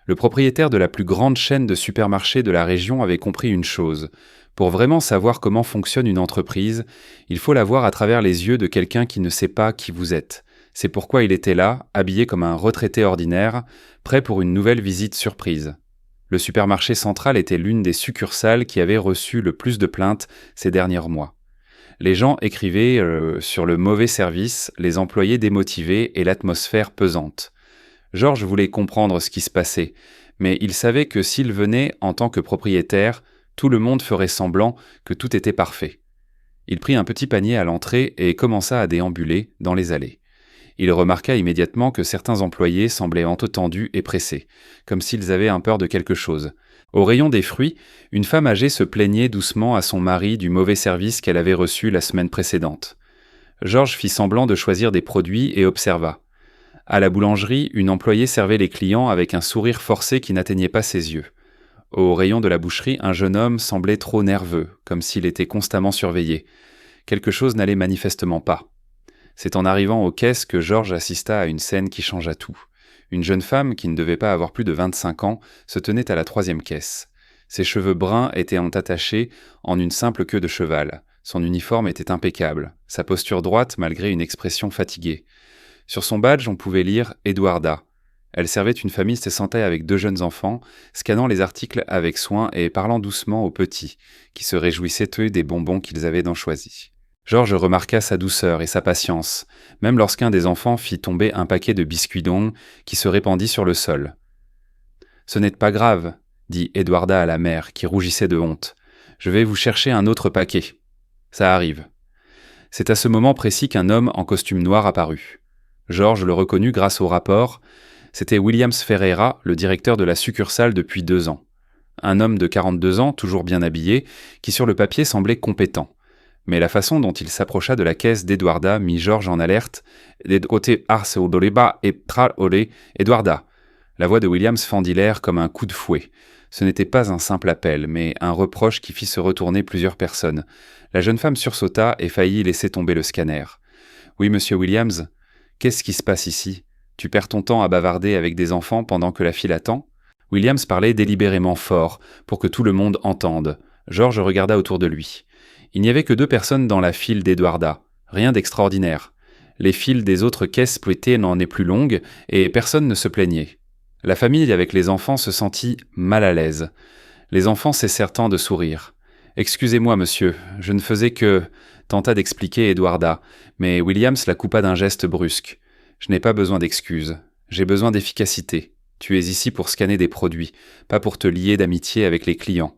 Le propriétaire de la plus grande chaîne de supermarchés de la région avait compris une chose. Pour vraiment savoir comment fonctionne une entreprise, il faut la voir à travers les yeux de quelqu'un qui ne sait pas qui vous êtes. C'est pourquoi il était là, habillé comme un retraité ordinaire, prêt pour une nouvelle visite surprise. Le supermarché central était l'une des succursales qui avait reçu le plus de plaintes ces derniers mois. Les gens écrivaient sur le mauvais service, les employés démotivés et l'atmosphère pesante. Georges voulait comprendre ce qui se passait, mais il savait que s'il venait en tant que propriétaire, tout le monde ferait semblant que tout était parfait. Il prit un petit panier à l'entrée et commença à déambuler dans les allées. Il remarqua immédiatement que certains employés semblaient entendus et pressés, comme s'ils avaient un peur de quelque chose. Au rayon des fruits, une femme âgée se plaignait doucement à son mari du mauvais service qu'elle avait reçu la semaine précédente. Georges fit semblant de choisir des produits et observa. À la boulangerie, une employée servait les clients avec un sourire forcé qui n'atteignait pas ses yeux. Au rayon de la boucherie, un jeune homme semblait trop nerveux, comme s'il était constamment surveillé. Quelque chose n'allait manifestement pas. C'est en arrivant aux caisses que Georges assista à une scène qui changea tout. Une jeune femme, qui ne devait pas avoir plus de 25 ans, se tenait à la 3e caisse. Ses cheveux bruns étaient attachés en une simple queue de cheval. Son uniforme était impeccable, sa posture droite malgré une expression fatiguée. Sur son badge, on pouvait lire « Eduarda ». Elle servait une famille se sentait avec 2 jeunes enfants, scannant les articles avec soin et parlant doucement aux petits, qui se réjouissaient eux des bonbons qu'ils avaient donc choisis. Georges remarqua sa douceur et sa patience, même lorsqu'un des enfants fit tomber un paquet de biscuits d'ongles qui se répandit sur le sol. « Ce n'est pas grave, dit Eduarda à la mère, qui rougissait de honte. « Je vais vous chercher un autre paquet. Ça arrive. » C'est à ce moment précis qu'un homme en costume noir apparut. Georges le reconnut grâce au rapport. C'était Williams Ferreira, le directeur de la succursale depuis 2 ans. Un homme de 42 ans, toujours bien habillé, qui sur le papier semblait compétent. Mais la façon dont il s'approcha de la caisse d'Eduarda mit Georges en alerte. « Eduarda !» La voix de Williams fendit l'air comme un coup de fouet. Ce n'était pas un simple appel, mais un reproche qui fit se retourner plusieurs personnes. La jeune femme sursauta et faillit laisser tomber le scanner. « Oui, monsieur Williams, qu'est-ce qui se passe ici ? Tu perds ton temps à bavarder avec des enfants pendant que la file attend ?» Williams parlait délibérément fort, pour que tout le monde entende. Georges regarda autour de lui. Il n'y avait que 2 personnes dans la file d'Eduarda. Rien d'extraordinaire. Les files des autres caisses splittées n'en est plus longues et personne ne se plaignait. La famille avec les enfants se sentit mal à l'aise. Les enfants cessèrent de sourire. « Excusez-moi, monsieur, je ne faisais que… » tenta d'expliquer Eduarda, mais Williams la coupa d'un geste brusque. « Je n'ai pas besoin d'excuses. J'ai besoin d'efficacité. Tu es ici pour scanner des produits, pas pour te lier d'amitié avec les clients.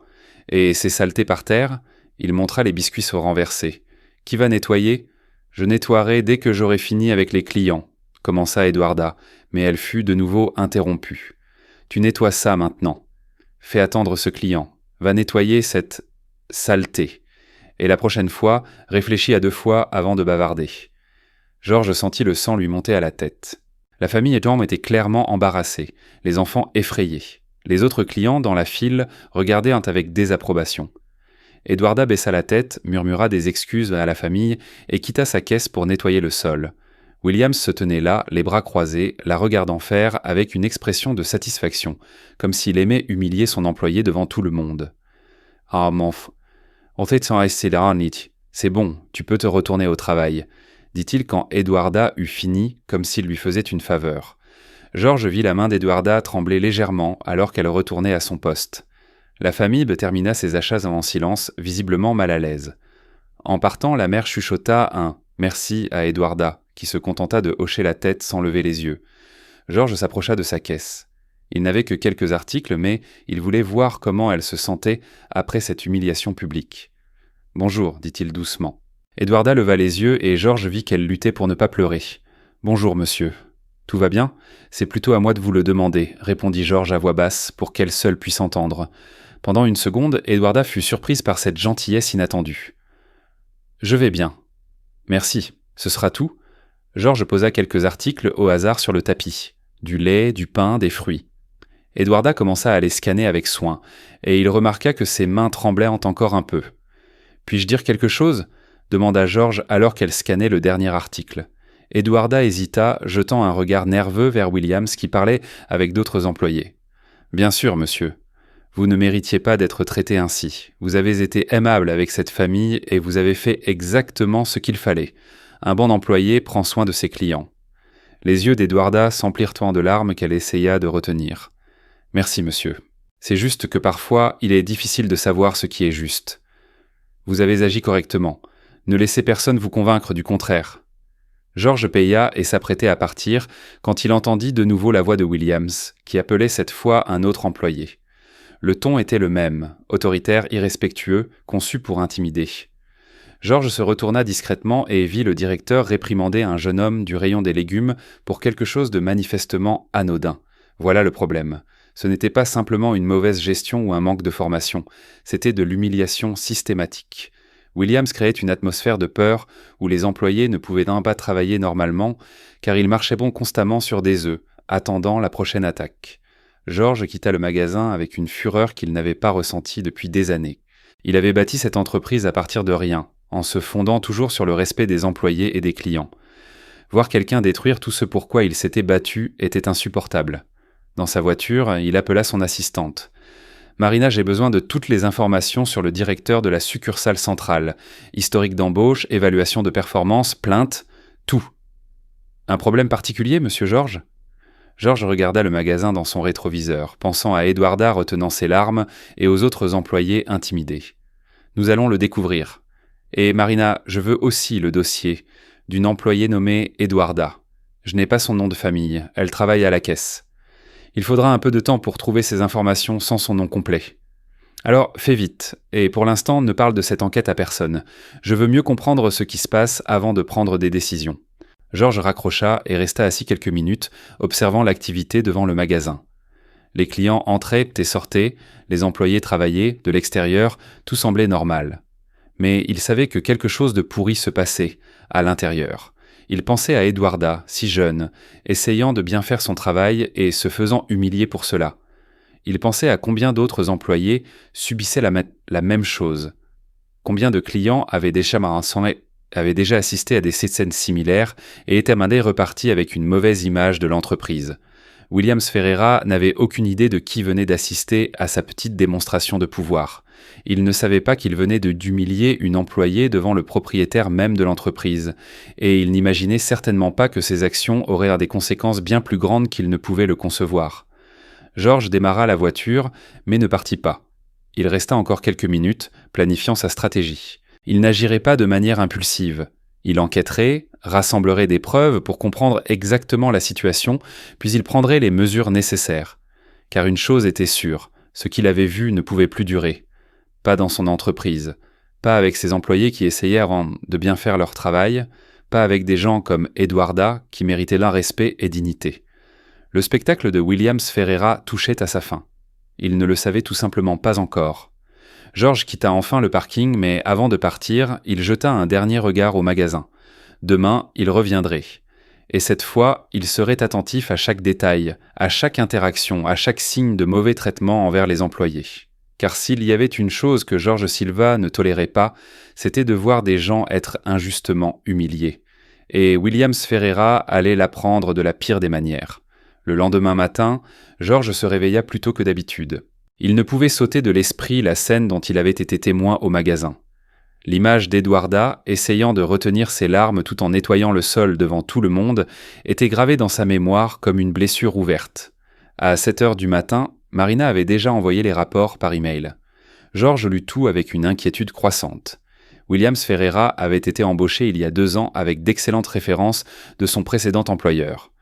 Et ces saletés par terre ?» Il montra les biscuits se renverser. « Qui va nettoyer ? Je nettoierai dès que j'aurai fini avec les clients, » commença Eduarda, mais elle fut de nouveau interrompue. « Tu nettoies ça maintenant. Fais attendre ce client. Va nettoyer cette saleté. Et la prochaine fois, réfléchis à 2 fois avant de bavarder. » Georges sentit le sang lui monter à la tête. La famille était clairement embarrassée, les enfants effrayés. Les autres clients dans la file regardaient avec désapprobation. Eduarda baissa la tête, murmura des excuses à la famille et quitta sa caisse pour nettoyer le sol. Williams se tenait là, les bras croisés, la regardant faire avec une expression de satisfaction, comme s'il aimait humilier son employé devant tout le monde. « Ah, c'est bon, tu peux te retourner au travail, » dit-il quand Eduarda eut fini, comme s'il lui faisait une faveur. Georges vit la main d'Eduarda trembler légèrement alors qu'elle retournait à son poste. La famille termina ses achats en silence, visiblement mal à l'aise. En partant, la mère chuchota un « merci » à Eduarda, qui se contenta de hocher la tête sans lever les yeux. Georges s'approcha de sa caisse. Il n'avait que quelques articles, mais il voulait voir comment elle se sentait après cette humiliation publique. « Bonjour », dit-il doucement. Eduarda leva les yeux et Georges vit qu'elle luttait pour ne pas pleurer. « Bonjour, monsieur. Tout va bien ? C'est plutôt à moi de vous le demander, » répondit Georges à voix basse, pour qu'elle seule puisse entendre. Pendant une seconde, Eduarda fut surprise par cette gentillesse inattendue. « Je vais bien. »« Merci. Ce sera tout ?» Georges posa quelques articles au hasard sur le tapis. Du lait, du pain, des fruits. Eduarda commença à les scanner avec soin, et il remarqua que ses mains tremblaient encore un peu. « Puis-je dire quelque chose ?» demanda Georges alors qu'elle scannait le dernier article. Eduarda hésita, jetant un regard nerveux vers Williams qui parlait avec d'autres employés. Bien sûr, monsieur. Vous ne méritiez pas d'être traité ainsi. Vous avez été aimable avec cette famille et vous avez fait exactement ce qu'il fallait. Un bon employé prend soin de ses clients. Les yeux d'Eduarda s'emplirent tant de larmes qu'elle essaya de retenir. Merci, monsieur. C'est juste que parfois, il est difficile de savoir ce qui est juste. Vous avez agi correctement. Ne laissez personne vous convaincre du contraire. George paya et s'apprêtait à partir quand il entendit de nouveau la voix de Williams, qui appelait cette fois un autre employé. Le ton était le même, autoritaire, irrespectueux, conçu pour intimider. George se retourna discrètement et vit le directeur réprimander un jeune homme du rayon des légumes pour quelque chose de manifestement anodin. Voilà le problème. Ce n'était pas simplement une mauvaise gestion ou un manque de formation, c'était de l'humiliation systématique. Williams créait une atmosphère de peur où les employés ne pouvaient pas travailler normalement car ils marchaient constamment sur des œufs, attendant la prochaine attaque. George quitta le magasin avec une fureur qu'il n'avait pas ressentie depuis des années. Il avait bâti cette entreprise à partir de rien, en se fondant toujours sur le respect des employés et des clients. Voir quelqu'un détruire tout ce pour quoi il s'était battu était insupportable. Dans sa voiture, il appela son assistante. « Marina, j'ai besoin de toutes les informations sur le directeur de la succursale centrale. Historique d'embauche, évaluation de performance, plainte, tout. » « Un problème particulier, monsieur George ?» George regarda le magasin dans son rétroviseur, pensant à Eduarda retenant ses larmes et aux autres employés intimidés. « Nous allons le découvrir. Et Marina, je veux aussi le dossier d'une employée nommée Eduarda. Je n'ai pas son nom de famille, elle travaille à la caisse. Il faudra un peu de temps pour trouver ces informations sans son nom complet. Alors, fais vite, et pour l'instant, ne parle de cette enquête à personne. Je veux mieux comprendre ce qui se passe avant de prendre des décisions. » George raccrocha et resta assis quelques minutes, observant l'activité devant le magasin. Les clients entraient et sortaient, les employés travaillaient, de l'extérieur, tout semblait normal. Mais il savait que quelque chose de pourri se passait, à l'intérieur. Il pensait à Eduarda, si jeune, essayant de bien faire son travail et se faisant humilier pour cela. Il pensait à combien d'autres employés subissaient la même chose. Combien de clients avaient déjà assisté à des scènes similaires et étaient repartis avec une mauvaise image de l'entreprise. Williams Ferreira n'avait aucune idée de qui venait d'assister à sa petite démonstration de pouvoir. Il ne savait pas qu'il venait d'humilier une employée devant le propriétaire même de l'entreprise, et il n'imaginait certainement pas que ses actions auraient des conséquences bien plus grandes qu'il ne pouvait le concevoir. George démarra la voiture, mais ne partit pas. Il resta encore quelques minutes, planifiant sa stratégie. Il n'agirait pas de manière impulsive. Il enquêterait, rassemblerait des preuves pour comprendre exactement la situation, puis il prendrait les mesures nécessaires. Car une chose était sûre, ce qu'il avait vu ne pouvait plus durer. Pas dans son entreprise, pas avec ses employés qui essayaient de bien faire leur travail, pas avec des gens comme Eduarda qui méritaient respect et dignité. Le spectacle de Williams Ferreira touchait à sa fin. Il ne le savait tout simplement pas encore. George quitta enfin le parking, mais avant de partir, il jeta un dernier regard au magasin. Demain, il reviendrait. Et cette fois, il serait attentif à chaque détail, à chaque interaction, à chaque signe de mauvais traitement envers les employés. Car s'il y avait une chose que George Silva ne tolérait pas, c'était de voir des gens être injustement humiliés. Et Williams Ferreira allait l'apprendre de la pire des manières. Le lendemain matin, George se réveilla plus tôt que d'habitude. Il ne pouvait s'ôter de l'esprit la scène dont il avait été témoin au magasin. L'image d'Eduarda, essayant de retenir ses larmes tout en nettoyant le sol devant tout le monde, était gravée dans sa mémoire comme une blessure ouverte. À 7 heures du matin, Marina avait déjà envoyé les rapports par email. George lut tout avec une inquiétude croissante. Williams Ferreira avait été embauché il y a 2 ans avec d'excellentes références de son précédent employeur.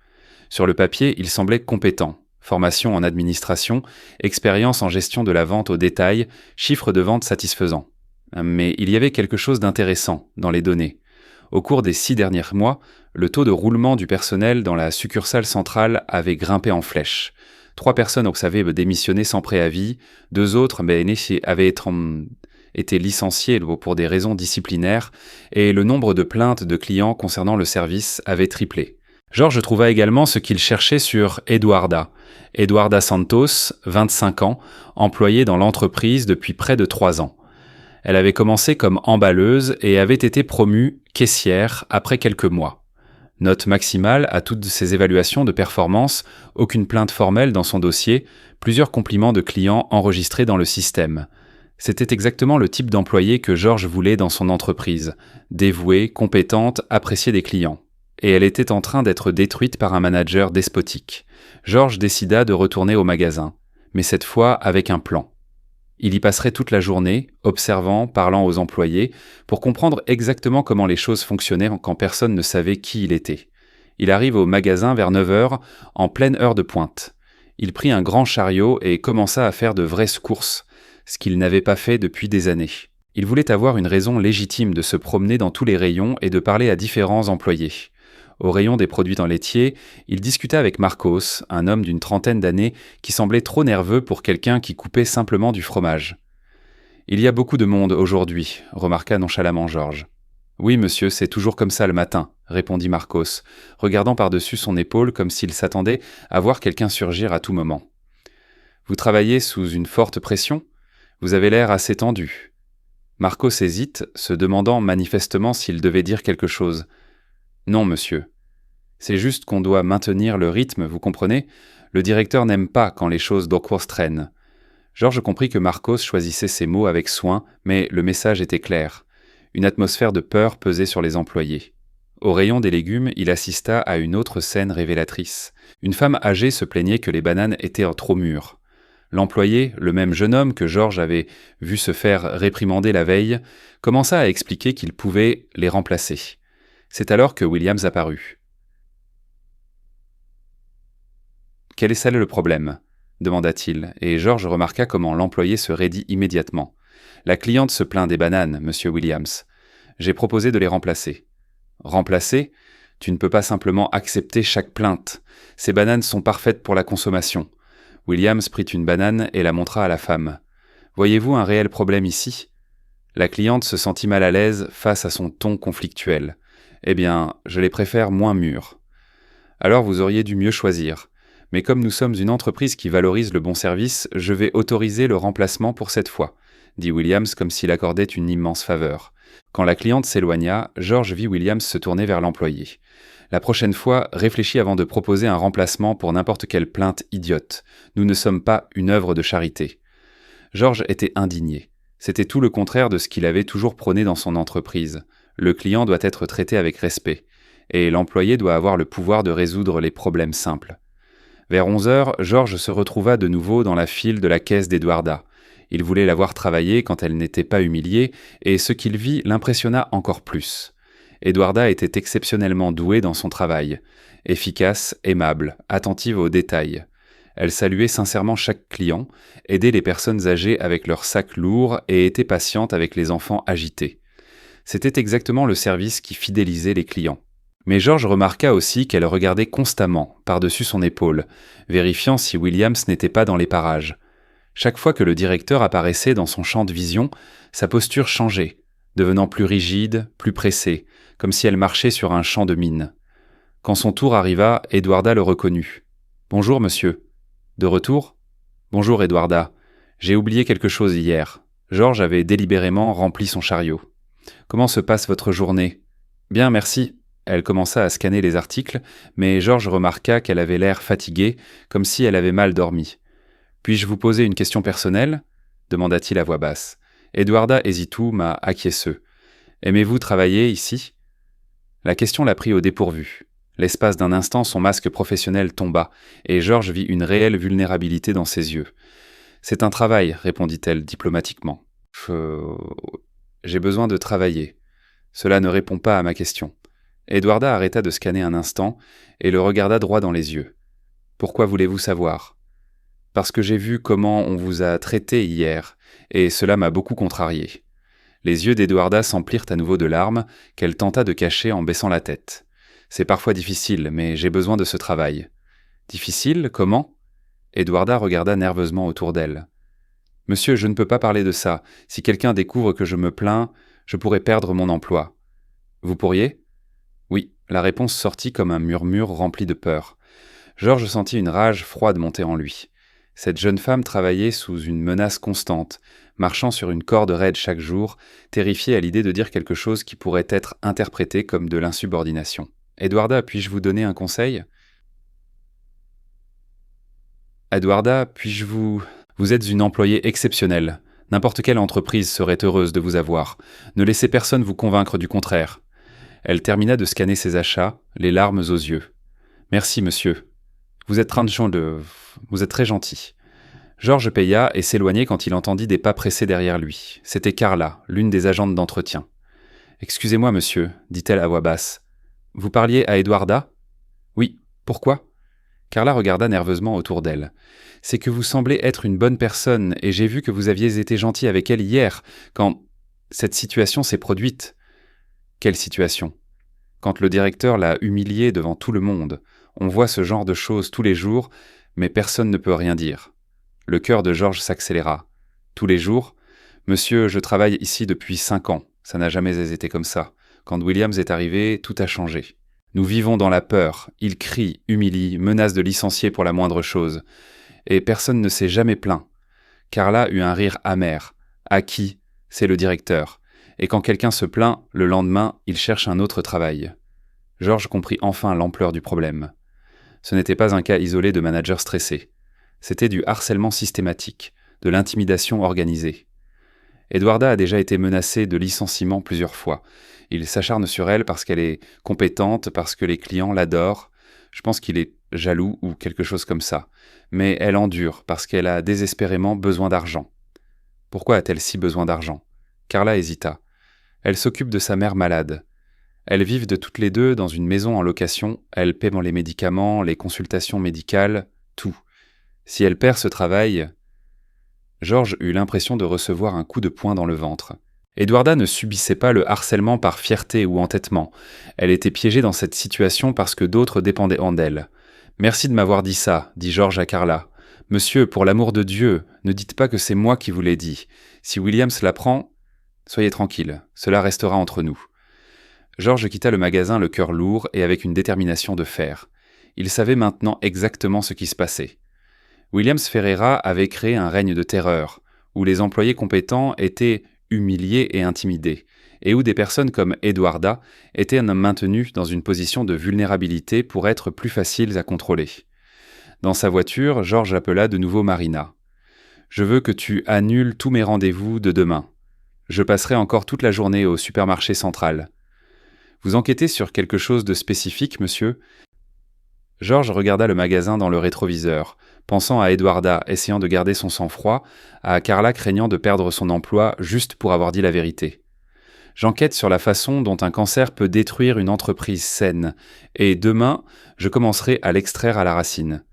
Sur le papier, il semblait compétent. Formation en administration, expérience en gestion de la vente au détail, chiffre de vente satisfaisant. Mais il y avait quelque chose d'intéressant dans les données. Au cours des 6 derniers mois, le taux de roulement du personnel dans la succursale centrale avait grimpé en flèche. 3 personnes avaient démissionné sans préavis, 2 autres avaient été licenciées pour des raisons disciplinaires, et le nombre de plaintes de clients concernant le service avait triplé. George trouva également ce qu'il cherchait sur Eduarda. Eduarda Santos, 25 ans, employée dans l'entreprise depuis près de 3 ans. Elle avait commencé comme emballeuse et avait été promue caissière après quelques mois. Note maximale à toutes ses évaluations de performance, aucune plainte formelle dans son dossier, plusieurs compliments de clients enregistrés dans le système. C'était exactement le type d'employé que Georges voulait dans son entreprise, dévouée, compétente, appréciée des clients. Et elle était en train d'être détruite par un manager despotique. Georges décida de retourner au magasin, mais cette fois avec un plan. Il y passerait toute la journée, observant, parlant aux employés, pour comprendre exactement comment les choses fonctionnaient quand personne ne savait qui il était. Il arrive au magasin vers 9 heures, en pleine heure de pointe. Il prit un grand chariot et commença à faire de vraies courses, ce qu'il n'avait pas fait depuis des années. Il voulait avoir une raison légitime de se promener dans tous les rayons et de parler à différents employés. Au rayon des produits laitiers, il discuta avec Marcos, un homme d'une trentaine d'années qui semblait trop nerveux pour quelqu'un qui coupait simplement du fromage. « Il y a beaucoup de monde aujourd'hui », remarqua nonchalamment Georges. « Oui, monsieur, c'est toujours comme ça le matin », répondit Marcos, regardant par-dessus son épaule comme s'il s'attendait à voir quelqu'un surgir à tout moment. « Vous travaillez sous une forte pression ? Vous avez l'air assez tendu. » Marcos hésite, se demandant manifestement s'il devait dire quelque chose. « Non, monsieur. C'est juste qu'on doit maintenir le rythme, vous comprenez ? Le directeur n'aime pas quand les choses d'Hawkworth traînent. » Georges comprit que Marcos choisissait ses mots avec soin, mais le message était clair. Une atmosphère de peur pesait sur les employés. Au rayon des légumes, il assista à une autre scène révélatrice. Une femme âgée se plaignait que les bananes étaient trop mûres. L'employé, le même jeune homme que Georges avait vu se faire réprimander la veille, commença à expliquer qu'il pouvait les remplacer. C'est alors que Williams apparut. « Quel est ça le problème ?» demanda-t-il, et Georges remarqua comment l'employé se raidit immédiatement. « La cliente se plaint des bananes, monsieur Williams. J'ai proposé de les remplacer. »« Remplacer ? Tu ne peux pas simplement accepter chaque plainte. Ces bananes sont parfaites pour la consommation. » Williams prit une banane et la montra à la femme. « Voyez-vous un réel problème ici ?» La cliente se sentit mal à l'aise face à son ton conflictuel. « Eh bien, je les préfère moins mûres. »« Alors vous auriez dû mieux choisir. Mais comme nous sommes une entreprise qui valorise le bon service, je vais autoriser le remplacement pour cette fois, » dit Williams comme s'il accordait une immense faveur. Quand la cliente s'éloigna, Georges vit Williams se tourner vers l'employé. « La prochaine fois, réfléchis avant de proposer un remplacement pour n'importe quelle plainte idiote. Nous ne sommes pas une œuvre de charité. » Georges était indigné. C'était tout le contraire de ce qu'il avait toujours prôné dans son entreprise. Le client doit être traité avec respect, et l'employé doit avoir le pouvoir de résoudre les problèmes simples. Vers 11 heures, Georges se retrouva de nouveau dans la file de la caisse d'Eduarda. Il voulait la voir travailler quand elle n'était pas humiliée, et ce qu'il vit l'impressionna encore plus. Eduarda était exceptionnellement douée dans son travail, efficace, aimable, attentive aux détails. Elle saluait sincèrement chaque client, aidait les personnes âgées avec leurs sacs lourds et était patiente avec les enfants agités. C'était exactement le service qui fidélisait les clients. Mais Georges remarqua aussi qu'elle regardait constamment, par-dessus son épaule, vérifiant si Williams n'était pas dans les parages. Chaque fois que le directeur apparaissait dans son champ de vision, sa posture changeait, devenant plus rigide, plus pressée, comme si elle marchait sur un champ de mine. Quand son tour arriva, Eduarda le reconnut. « Bonjour, monsieur. »« De retour ? » ?»« Bonjour, Eduarda. J'ai oublié quelque chose hier. » Georges avait délibérément rempli son chariot. « Comment se passe votre journée ? » ?»« Bien, merci. » Elle commença à scanner les articles, mais Georges remarqua qu'elle avait l'air fatiguée, comme si elle avait mal dormi. « Puis-je vous poser une question personnelle ?» demanda-t-il à voix basse. Eduarda hésitou, mais acquiesceux. « Aimez-vous travailler ici ?» La question la prit au dépourvu. L'espace d'un instant, son masque professionnel tomba, et Georges vit une réelle vulnérabilité dans ses yeux. « C'est un travail, » répondit-elle diplomatiquement. « J'ai besoin de travailler. Cela ne répond pas à ma question. » Eduarda arrêta de scanner un instant et le regarda droit dans les yeux. « Pourquoi voulez-vous savoir ? » ?»« Parce que j'ai vu comment on vous a traité hier, et cela m'a beaucoup contrarié. » Les yeux d'Eduarda s'emplirent à nouveau de larmes, qu'elle tenta de cacher en baissant la tête. « C'est parfois difficile, mais j'ai besoin de ce travail. »« Difficile ? Comment ?» Eduarda regarda nerveusement autour d'elle. « Monsieur, je ne peux pas parler de ça. Si quelqu'un découvre que je me plains, je pourrais perdre mon emploi. »« Vous pourriez ?» Oui, la réponse sortit comme un murmure rempli de peur. Georges sentit une rage froide monter en lui. Cette jeune femme travaillait sous une menace constante, marchant sur une corde raide chaque jour, terrifiée à l'idée de dire quelque chose qui pourrait être interprété comme de l'insubordination. Eduarda, puis-je vous donner un conseil? Eduarda, puis-je vous... Vous êtes une employée exceptionnelle. N'importe quelle entreprise serait heureuse de vous avoir. Ne laissez personne vous convaincre du contraire. Elle termina de scanner ses achats, les larmes aux yeux. Merci, monsieur. Vous êtes Vous êtes très gentil. Georges paya et s'éloignait quand il entendit des pas pressés derrière lui. C'était Carla, l'une des agentes d'entretien. Excusez-moi, monsieur, dit-elle à voix basse. Vous parliez à Eduarda? Oui. Pourquoi? Carla regarda nerveusement autour d'elle. C'est que vous semblez être une bonne personne et j'ai vu que vous aviez été gentil avec elle hier, quand cette situation s'est produite. Quelle situation? Quand le directeur l'a humiliée devant tout le monde. On voit ce genre de choses tous les jours, mais personne ne peut rien dire. Le cœur de Georges s'accéléra. Tous les jours? Monsieur, je travaille ici depuis 5 ans. Ça n'a jamais été comme ça. Quand Williams est arrivé, tout a changé. Nous vivons dans la peur. Il crie, humilie, menace de licencier pour la moindre chose. Et personne ne s'est jamais plaint. Carla eut un rire amer. À qui? C'est le directeur. Et quand quelqu'un se plaint, le lendemain, il cherche un autre travail. Georges comprit enfin l'ampleur du problème. Ce n'était pas un cas isolé de manager stressé. C'était du harcèlement systématique, de l'intimidation organisée. Eduarda a déjà été menacée de licenciement plusieurs fois. Il s'acharne sur elle parce qu'elle est compétente, parce que les clients l'adorent. Je pense qu'il est jaloux ou quelque chose comme ça. Mais elle endure parce qu'elle a désespérément besoin d'argent. Pourquoi a-t-elle si besoin d'argent? Carla hésita. Elle s'occupe de sa mère malade. Elles vivent de toutes les deux dans une maison en location, elle paie les médicaments, les consultations médicales, tout. Si elle perd ce travail... Georges eut l'impression de recevoir un coup de poing dans le ventre. Eduarda ne subissait pas le harcèlement par fierté ou entêtement. Elle était piégée dans cette situation parce que d'autres dépendaient d'elle. « Merci de m'avoir dit ça, dit Georges à Carla. Monsieur, pour l'amour de Dieu, ne dites pas que c'est moi qui vous l'ai dit. Si Williams l'apprend, soyez tranquille, cela restera entre nous. » Georges quitta le magasin le cœur lourd et avec une détermination de fer. Il savait maintenant exactement ce qui se passait. Williams Ferreira avait créé un règne de terreur, où les employés compétents étaient humiliés et intimidés, et où des personnes comme Eduarda étaient maintenues dans une position de vulnérabilité pour être plus faciles à contrôler. Dans sa voiture, Georges appela de nouveau Marina. « Je veux que tu annules tous mes rendez-vous de demain. Je passerai encore toute la journée au supermarché central. » « Vous enquêtez sur quelque chose de spécifique, monsieur ?» Georges regarda le magasin dans le rétroviseur, pensant à Eduarda, essayant de garder son sang-froid, à Carla craignant de perdre son emploi juste pour avoir dit la vérité. « J'enquête sur la façon dont un cancer peut détruire une entreprise saine, et demain, je commencerai à l'extraire à la racine. »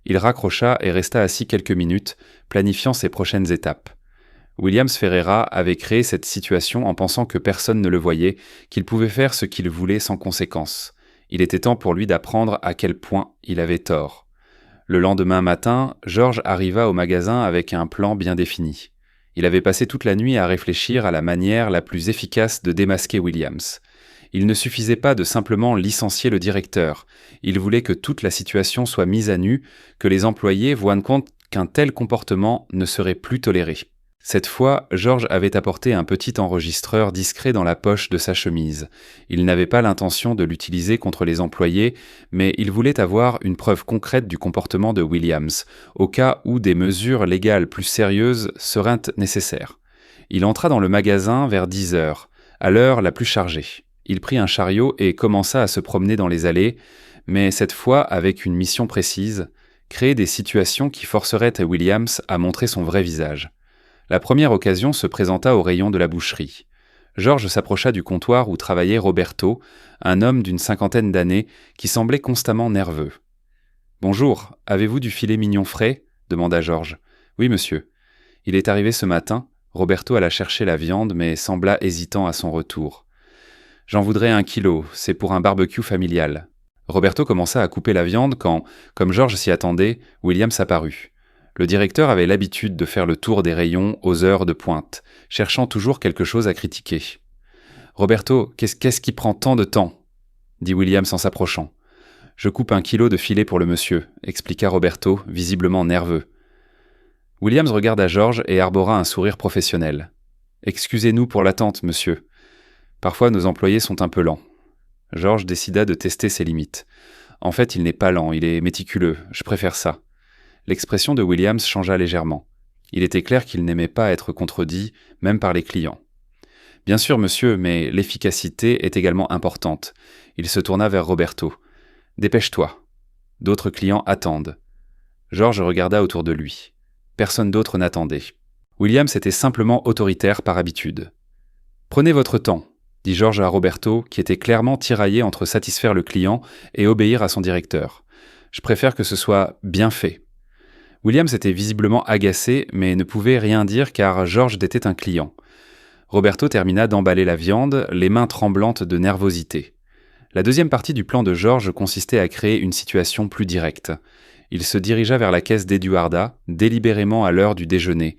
Il raccrocha et resta assis quelques minutes, planifiant ses prochaines étapes. Williams Ferreira avait créé cette situation en pensant que personne ne le voyait, qu'il pouvait faire ce qu'il voulait sans conséquence. Il était temps pour lui d'apprendre à quel point il avait tort. Le lendemain matin, Georges arriva au magasin avec un plan bien défini. Il avait passé toute la nuit à réfléchir à la manière la plus efficace de démasquer Williams. Il ne suffisait pas de simplement licencier le directeur. Il voulait que toute la situation soit mise à nu, que les employés voient compte qu'un tel comportement ne serait plus toléré. Cette fois, Georges avait apporté un petit enregistreur discret dans la poche de sa chemise. Il n'avait pas l'intention de l'utiliser contre les employés, mais il voulait avoir une preuve concrète du comportement de Williams, au cas où des mesures légales plus sérieuses seraient nécessaires. Il entra dans le magasin vers 10 heures, à l'heure la plus chargée. Il prit un chariot et commença à se promener dans les allées, mais cette fois avec une mission précise, créer des situations qui forceraient Williams à montrer son vrai visage. La première occasion se présenta au rayon de la boucherie. Georges s'approcha du comptoir où travaillait Roberto, un homme d'une 50aine d'années qui semblait constamment nerveux. « Bonjour, avez-vous du filet mignon frais ?» demanda Georges. « Oui, monsieur. » Il est arrivé ce matin. Roberto alla chercher la viande, mais sembla hésitant à son retour. « J'en voudrais 1 kilo, c'est pour un barbecue familial. » Roberto commença à couper la viande quand, comme Georges s'y attendait, Williams apparut. Le directeur avait l'habitude de faire le tour des rayons aux heures de pointe, cherchant toujours quelque chose à critiquer. « Roberto, qu'est-ce qui prend tant de temps ?» dit Williams en s'approchant. « Je coupe 1 kilo de filet pour le monsieur », expliqua Roberto, visiblement nerveux. Williams regarda Georges et arbora un sourire professionnel. « Excusez-nous pour l'attente, monsieur. Parfois nos employés sont un peu lents. » Georges décida de tester ses limites. En fait, il n'est pas lent, il est méticuleux, je préfère ça. L'expression de Williams changea légèrement. Il était clair qu'il n'aimait pas être contredit, même par les clients. Bien sûr, monsieur, mais l'efficacité est également importante. Il se tourna vers Roberto. Dépêche-toi. D'autres clients attendent. Georges regarda autour de lui. Personne d'autre n'attendait. Williams était simplement autoritaire par habitude. Prenez votre temps, dit Georges à Roberto, qui était clairement tiraillé entre satisfaire le client et obéir à son directeur. Je préfère que ce soit bien fait. Williams était visiblement agacé, mais ne pouvait rien dire car Georges était un client. Roberto termina d'emballer la viande, les mains tremblantes de nervosité. La deuxième partie du plan de Georges consistait à créer une situation plus directe. Il se dirigea vers la caisse d'Eduarda, délibérément à l'heure du déjeuner,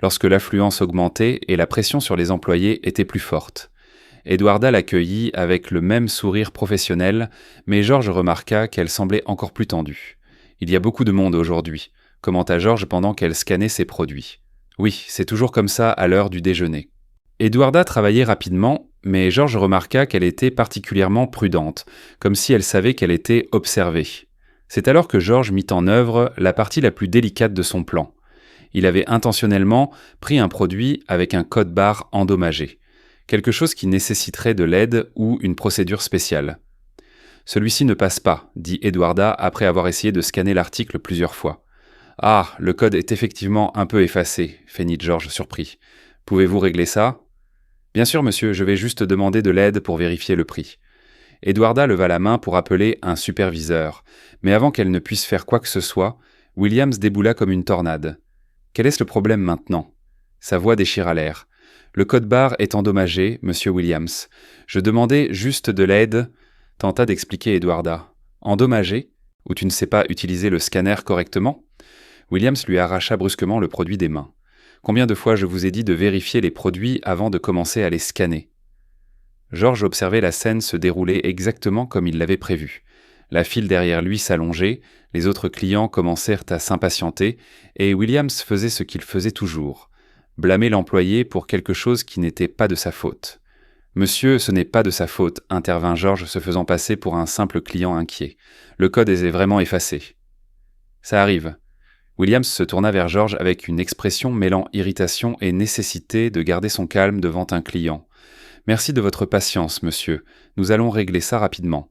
lorsque l'affluence augmentait et la pression sur les employés était plus forte. Eduarda l'accueillit avec le même sourire professionnel, mais Georges remarqua qu'elle semblait encore plus tendue. « Il y a beaucoup de monde aujourd'hui », commenta Georges pendant qu'elle scannait ses produits. « Oui, c'est toujours comme ça à l'heure du déjeuner. » Eduarda travaillait rapidement, mais Georges remarqua qu'elle était particulièrement prudente, comme si elle savait qu'elle était observée. C'est alors que Georges mit en œuvre la partie la plus délicate de son plan. Il avait intentionnellement pris un produit avec un code barre endommagé, quelque chose qui nécessiterait de l'aide ou une procédure spéciale. « Celui-ci ne passe pas, dit Eduarda après avoir essayé de scanner l'article plusieurs fois. « Ah, le code est effectivement un peu effacé, feignit Georges surpris. Pouvez-vous régler ça ?»« Bien sûr, monsieur, je vais juste demander de l'aide pour vérifier le prix. » Eduarda leva la main pour appeler un superviseur, mais avant qu'elle ne puisse faire quoi que ce soit, Williams déboula comme une tornade. « Quel est le problème maintenant ?» Sa voix déchira l'air. « Le code barre est endommagé, monsieur Williams. Je demandais juste de l'aide, » tenta d'expliquer Eduarda. « Endommagé ? Ou tu ne sais pas utiliser le scanner correctement ?» Williams lui arracha brusquement le produit des mains. « Combien de fois je vous ai dit de vérifier les produits avant de commencer à les scanner ?» Georges observait la scène se dérouler exactement comme il l'avait prévu. La file derrière lui s'allongeait, les autres clients commencèrent à s'impatienter, et Williams faisait ce qu'il faisait toujours, blâmer l'employé pour quelque chose qui n'était pas de sa faute. « Monsieur, ce n'est pas de sa faute, » intervint Georges se faisant passer pour un simple client inquiet. « Le code est vraiment effacé. » « Ça arrive. » Williams se tourna vers Georges avec une expression mêlant irritation et nécessité de garder son calme devant un client. « Merci de votre patience, monsieur. Nous allons régler ça rapidement. »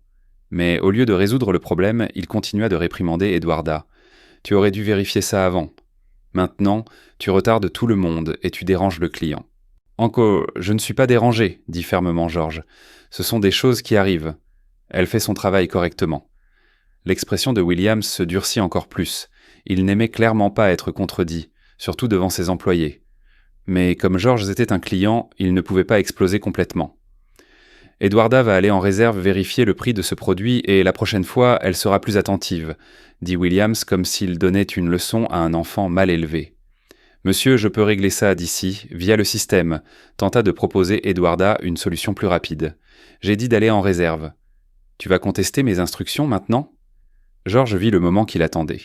Mais au lieu de résoudre le problème, il continua de réprimander Eduarda. « Tu aurais dû vérifier ça avant. Maintenant, tu retardes tout le monde et tu déranges le client. »« Encore, je ne suis pas dérangé, » dit fermement Georges. « Ce sont des choses qui arrivent. Elle fait son travail correctement. » L'expression de Williams se durcit encore plus. Il n'aimait clairement pas être contredit, surtout devant ses employés. Mais comme Georges était un client, il ne pouvait pas exploser complètement. « Eduarda va aller en réserve vérifier le prix de ce produit et la prochaine fois, elle sera plus attentive, » dit Williams comme s'il donnait une leçon à un enfant mal élevé. « Monsieur, je peux régler ça d'ici, via le système, » tenta de proposer Eduarda une solution plus rapide. « J'ai dit d'aller en réserve. »« Tu vas contester mes instructions maintenant ?» Georges vit le moment qu'il attendait.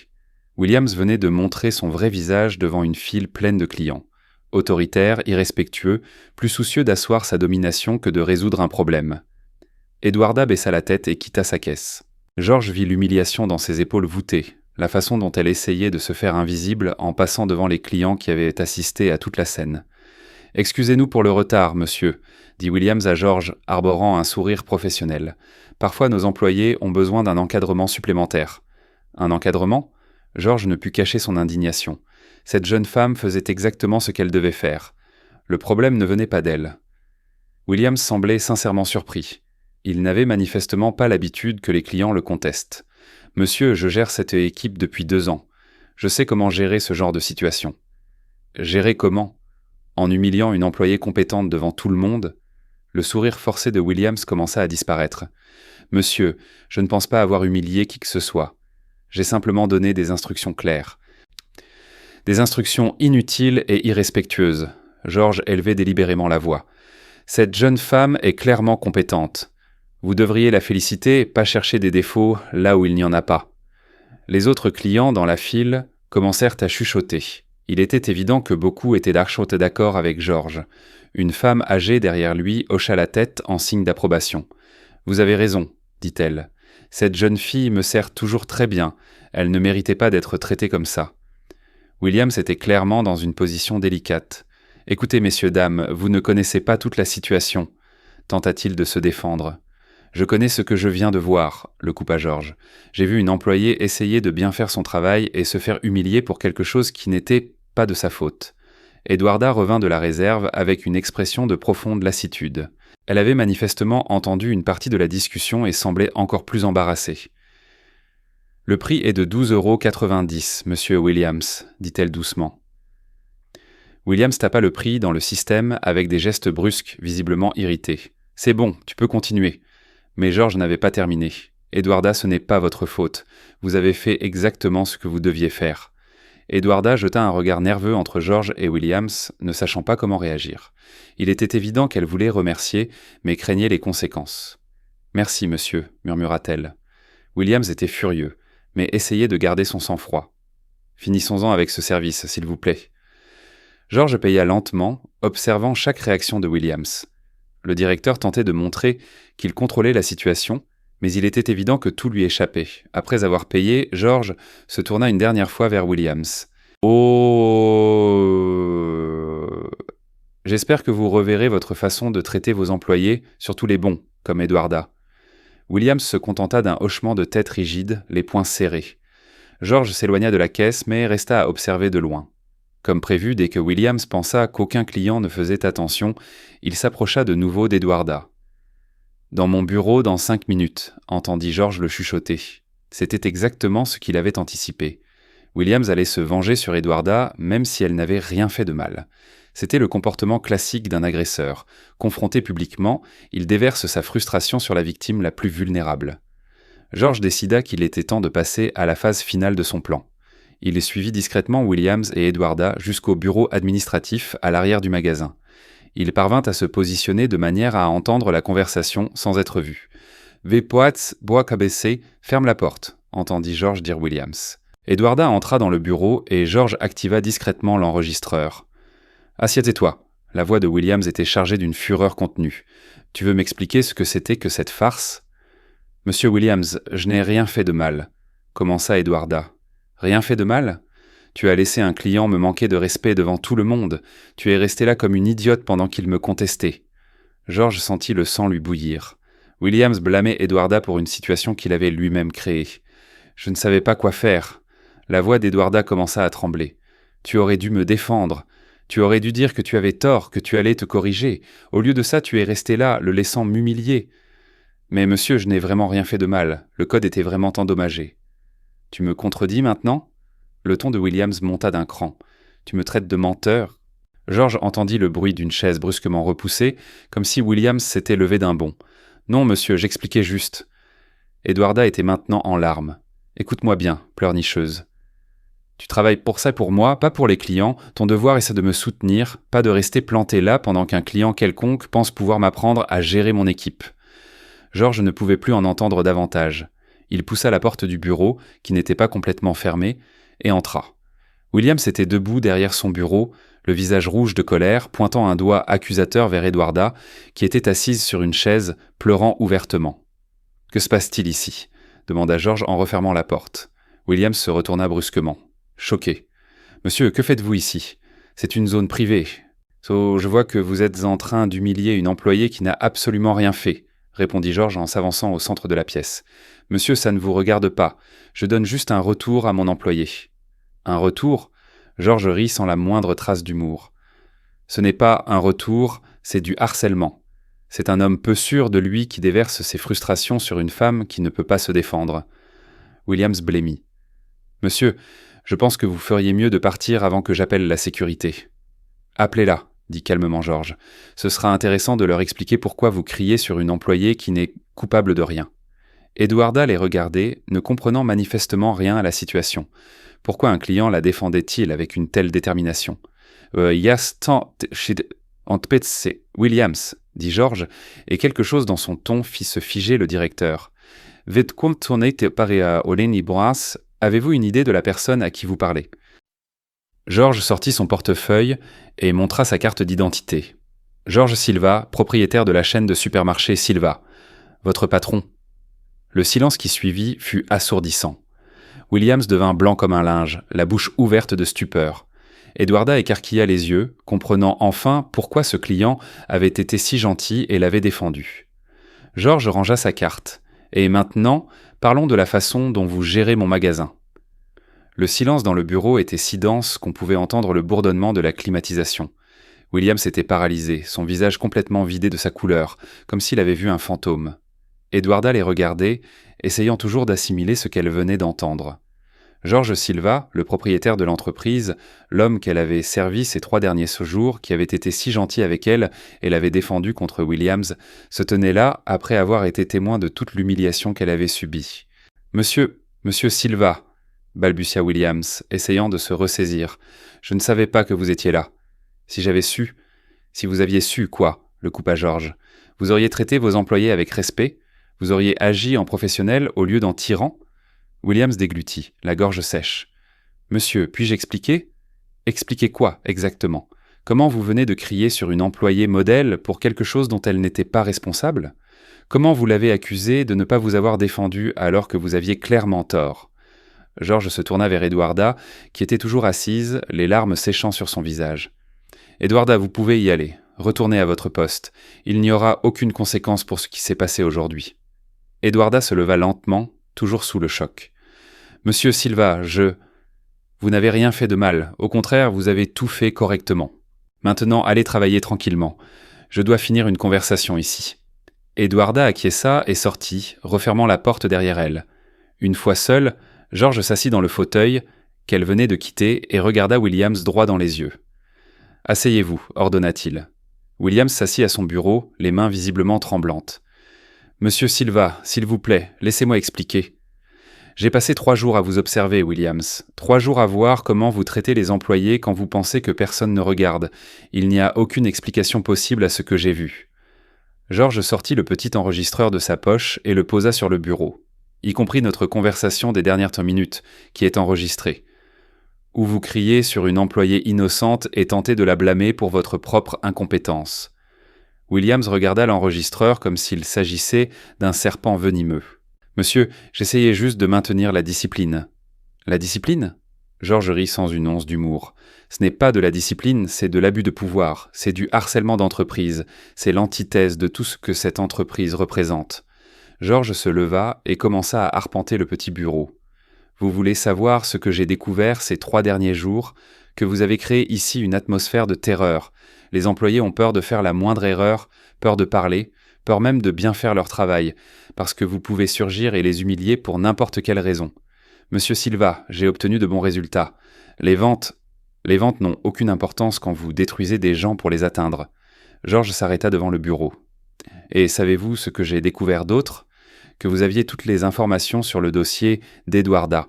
Williams venait de montrer son vrai visage devant une file pleine de clients. Autoritaire, irrespectueux, plus soucieux d'asseoir sa domination que de résoudre un problème. Eduarda baissa la tête et quitta sa caisse. Georges vit l'humiliation dans ses épaules voûtées, la façon dont elle essayait de se faire invisible en passant devant les clients qui avaient assisté à toute la scène. « Excusez-nous pour le retard, monsieur », dit Williams à Georges, arborant un sourire professionnel. « Parfois, nos employés ont besoin d'un encadrement supplémentaire. » « Un encadrement ?» Georges ne put cacher son indignation. Cette jeune femme faisait exactement ce qu'elle devait faire. Le problème ne venait pas d'elle. Williams semblait sincèrement surpris. Il n'avait manifestement pas l'habitude que les clients le contestent. « Monsieur, je gère cette équipe depuis 2 ans. Je sais comment gérer ce genre de situation. »« Gérer comment ? En humiliant une employée compétente devant tout le monde ?» Le sourire forcé de Williams commença à disparaître. « Monsieur, je ne pense pas avoir humilié qui que ce soit. J'ai simplement donné des instructions claires. » Des instructions inutiles et irrespectueuses. Georges élevait délibérément la voix. Cette jeune femme est clairement compétente. Vous devriez la féliciter, pas chercher des défauts là où il n'y en a pas. Les autres clients dans la file commencèrent à chuchoter. Il était évident que beaucoup étaient d'accord avec Georges. Une femme âgée derrière lui hocha la tête en signe d'approbation. Vous avez raison, dit-elle. Cette jeune fille me sert toujours très bien. Elle ne méritait pas d'être traitée comme ça. Williams était clairement dans une position délicate. Écoutez, messieurs, dames, vous ne connaissez pas toute la situation, tenta-t-il de se défendre. Je connais ce que je viens de voir, le coupa George. J'ai vu une employée essayer de bien faire son travail et se faire humilier pour quelque chose qui n'était pas de sa faute. Edwarda revint de la réserve avec une expression de profonde lassitude. Elle avait manifestement entendu une partie de la discussion et semblait encore plus embarrassée. « Le prix est de 12,90 €, monsieur Williams, dit-elle doucement. Williams tapa le prix dans le système avec des gestes brusques, visiblement irrités. « C'est bon, tu peux continuer. » Mais George n'avait pas terminé. « Edwarda, ce n'est pas votre faute. Vous avez fait exactement ce que vous deviez faire. » Edwarda jeta un regard nerveux entre George et Williams, ne sachant pas comment réagir. Il était évident qu'elle voulait remercier, mais craignait les conséquences. « Merci, monsieur, » murmura-t-elle. Williams était furieux, mais essayait de garder son sang-froid. « Finissons-en avec ce service, s'il vous plaît. » George paya lentement, observant chaque réaction de Williams. Le directeur tentait de montrer qu'il contrôlait la situation, mais il était évident que tout lui échappait. Après avoir payé, George se tourna une dernière fois vers Williams. « Oh... J'espère que vous reverrez votre façon de traiter vos employés, surtout les bons, comme Edwarda. » Williams se contenta d'un hochement de tête rigide, les poings serrés. George s'éloigna de la caisse, mais resta à observer de loin. Comme prévu, dès que Williams pensa qu'aucun client ne faisait attention, il s'approcha de nouveau d'Edwarda. « Dans mon bureau dans 5 minutes », entendit George le chuchoter. C'était exactement ce qu'il avait anticipé. Williams allait se venger sur Edwarda, même si elle n'avait rien fait de mal. C'était le comportement classique d'un agresseur. Confronté publiquement, il déverse sa frustration sur la victime la plus vulnérable. George décida qu'il était temps de passer à la phase finale de son plan. Il suivit discrètement Williams et Edwarda jusqu'au bureau administratif à l'arrière du magasin. Il parvint à se positionner de manière à entendre la conversation sans être vu. « Vepoats, bois cabessé, ferme la porte », entendit George dire Williams. Edwarda entra dans le bureau et George activa discrètement l'enregistreur. « Assieds-toi ». La voix de Williams était chargée d'une fureur contenue. « Tu veux m'expliquer ce que c'était que cette farce ?»« Monsieur Williams, je n'ai rien fait de mal », commença Edwarda. « Rien fait de mal ? Tu as laissé un client me manquer de respect devant tout le monde. Tu es resté là comme une idiote pendant qu'il me contestait. » George sentit le sang lui bouillir. Williams blâmait Edwarda pour une situation qu'il avait lui-même créée. « Je ne savais pas quoi faire. » La voix d'Edwarda commença à trembler. « Tu aurais dû me défendre. Tu aurais dû dire que tu avais tort, que tu allais te corriger. Au lieu de ça, tu es resté là, le laissant m'humilier. »« Mais monsieur, je n'ai vraiment rien fait de mal. Le code était vraiment endommagé. »« Tu me contredis maintenant ?» Le ton de Williams monta d'un cran. « Tu me traites de menteur ?» George entendit le bruit d'une chaise brusquement repoussée, comme si Williams s'était levé d'un bond. « Non, monsieur, j'expliquais juste. » Edwarda était maintenant en larmes. « Écoute-moi bien, pleurnicheuse. Tu travailles pour ça pour moi, pas pour les clients. Ton devoir est de me soutenir, pas de rester planté là pendant qu'un client quelconque pense pouvoir m'apprendre à gérer mon équipe. » George ne pouvait plus en entendre davantage. Il poussa la porte du bureau, qui n'était pas complètement fermée, et entra. Williams était debout derrière son bureau, le visage rouge de colère, pointant un doigt accusateur vers Edwarda, qui était assise sur une chaise, pleurant ouvertement. « Que se passe-t-il ici ?» demanda George en refermant la porte. Williams se retourna brusquement, choqué. « Monsieur, que faites-vous ici ? C'est une zone privée. Je vois que vous êtes en train d'humilier une employée qui n'a absolument rien fait, » répondit George en s'avançant au centre de la pièce. « Monsieur, ça ne vous regarde pas. Je donne juste un retour à mon employé. » Un retour ? George rit sans la moindre trace d'humour. Ce n'est pas un retour, c'est du harcèlement. C'est un homme peu sûr de lui qui déverse ses frustrations sur une femme qui ne peut pas se défendre. Williams blêmit. « Monsieur, je pense que vous feriez mieux de partir avant que j'appelle la sécurité. »« Appelez-la, » dit calmement George. « Ce sera intéressant de leur expliquer pourquoi vous criez sur une employée qui n'est coupable de rien. » Edwarda les regardait, ne comprenant manifestement rien à la situation. Pourquoi un client la défendait-il avec une telle détermination ? Williams, dit George, et quelque chose dans son ton fit se figer le directeur. Avez-vous une idée de la personne à qui vous parlez ? George sortit son portefeuille et montra sa carte d'identité. George Silva, propriétaire de la chaîne de supermarchés Silva. Votre patron. Le silence qui suivit fut assourdissant. Williams devint blanc comme un linge, la bouche ouverte de stupeur. Eduarda écarquilla les yeux, comprenant enfin pourquoi ce client avait été si gentil et l'avait défendu. Georges rangea sa carte. « Et maintenant, parlons de la façon dont vous gérez mon magasin. » Le silence dans le bureau était si dense qu'on pouvait entendre le bourdonnement de la climatisation. Williams était paralysé, son visage complètement vidé de sa couleur, comme s'il avait vu un fantôme. Eduarda les regardait, essayant toujours d'assimiler ce qu'elle venait d'entendre. Georges Silva, le propriétaire de l'entreprise, l'homme qu'elle avait servi ces 3 derniers jours, qui avait été si gentil avec elle et l'avait défendue contre Williams, se tenait là après avoir été témoin de toute l'humiliation qu'elle avait subie. « Monsieur Silva !» balbutia Williams, essayant de se ressaisir. « Je ne savais pas que vous étiez là. Si j'avais su... » « Si vous aviez su, quoi ?» le coupa Georges. « Vous auriez traité vos employés avec respect ? Vous auriez agi en professionnel au lieu d'en tyran ?» Williams déglutit, la gorge sèche. « Monsieur, puis-je expliquer ?»« Expliquer quoi, exactement ? Comment vous venez de crier sur une employée modèle pour quelque chose dont elle n'était pas responsable ? Comment vous l'avez accusée de ne pas vous avoir défendu alors que vous aviez clairement tort ?» Georges se tourna vers Eduarda, qui était toujours assise, les larmes séchant sur son visage. « Eduarda, vous pouvez y aller. Retournez à votre poste. Il n'y aura aucune conséquence pour ce qui s'est passé aujourd'hui. » Eduarda se leva lentement, toujours sous le choc. « Monsieur Silva, Vous n'avez rien fait de mal. Au contraire, vous avez tout fait correctement. Maintenant, allez travailler tranquillement. Je dois finir une conversation ici. » Eduarda acquiesça et sortit, refermant la porte derrière elle. Une fois seule, Georges s'assit dans le fauteuil qu'elle venait de quitter et regarda Williams droit dans les yeux. « Asseyez-vous, ordonna-t-il. » Williams s'assit à son bureau, les mains visiblement tremblantes. « Monsieur Silva, s'il vous plaît, laissez-moi expliquer. J'ai passé 3 jours à vous observer, Williams. 3 jours à voir comment vous traitez les employés quand vous pensez que personne ne regarde. Il n'y a aucune explication possible à ce que j'ai vu. » Georges sortit le petit enregistreur de sa poche et le posa sur le bureau, y compris notre conversation des dernières minutes, qui est enregistrée, où vous criez sur une employée innocente et tentez de la blâmer pour votre propre incompétence. Williams regarda l'enregistreur comme s'il s'agissait d'un serpent venimeux. « Monsieur, j'essayais juste de maintenir la discipline. »« La discipline ?» Georges rit sans une once d'humour. « Ce n'est pas de la discipline, c'est de l'abus de pouvoir, c'est du harcèlement d'entreprise, c'est l'antithèse de tout ce que cette entreprise représente. » Georges se leva et commença à arpenter le petit bureau. « Vous voulez savoir ce que j'ai découvert ces 3 derniers jours, que vous avez créé ici une atmosphère de terreur. Les employés ont peur de faire la moindre erreur, peur de parler, peur même de bien faire leur travail, parce que vous pouvez surgir et les humilier pour n'importe quelle raison. Monsieur Silva, j'ai obtenu de bons résultats. Les ventes n'ont aucune importance quand vous détruisez des gens pour les atteindre. » Georges s'arrêta devant le bureau. « Et savez-vous ce que j'ai découvert d'autre ? Que vous aviez toutes les informations sur le dossier d'Eduarda.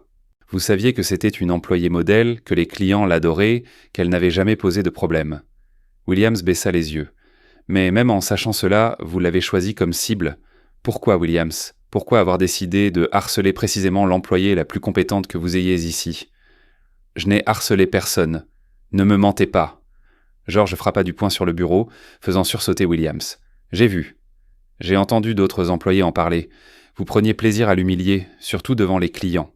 Vous saviez que c'était une employée modèle, que les clients l'adoraient, qu'elle n'avait jamais posé de problème. » Williams baissa les yeux. « Mais même en sachant cela, vous l'avez choisie comme cible. Pourquoi, Williams ? Pourquoi avoir décidé de harceler précisément l'employée la plus compétente que vous ayez ici ? » « Je n'ai harcelé personne. Ne me mentez pas. » Georges frappa du poing sur le bureau, faisant sursauter Williams. « J'ai vu. J'ai entendu d'autres employés en parler. Vous preniez plaisir à l'humilier, surtout devant les clients. »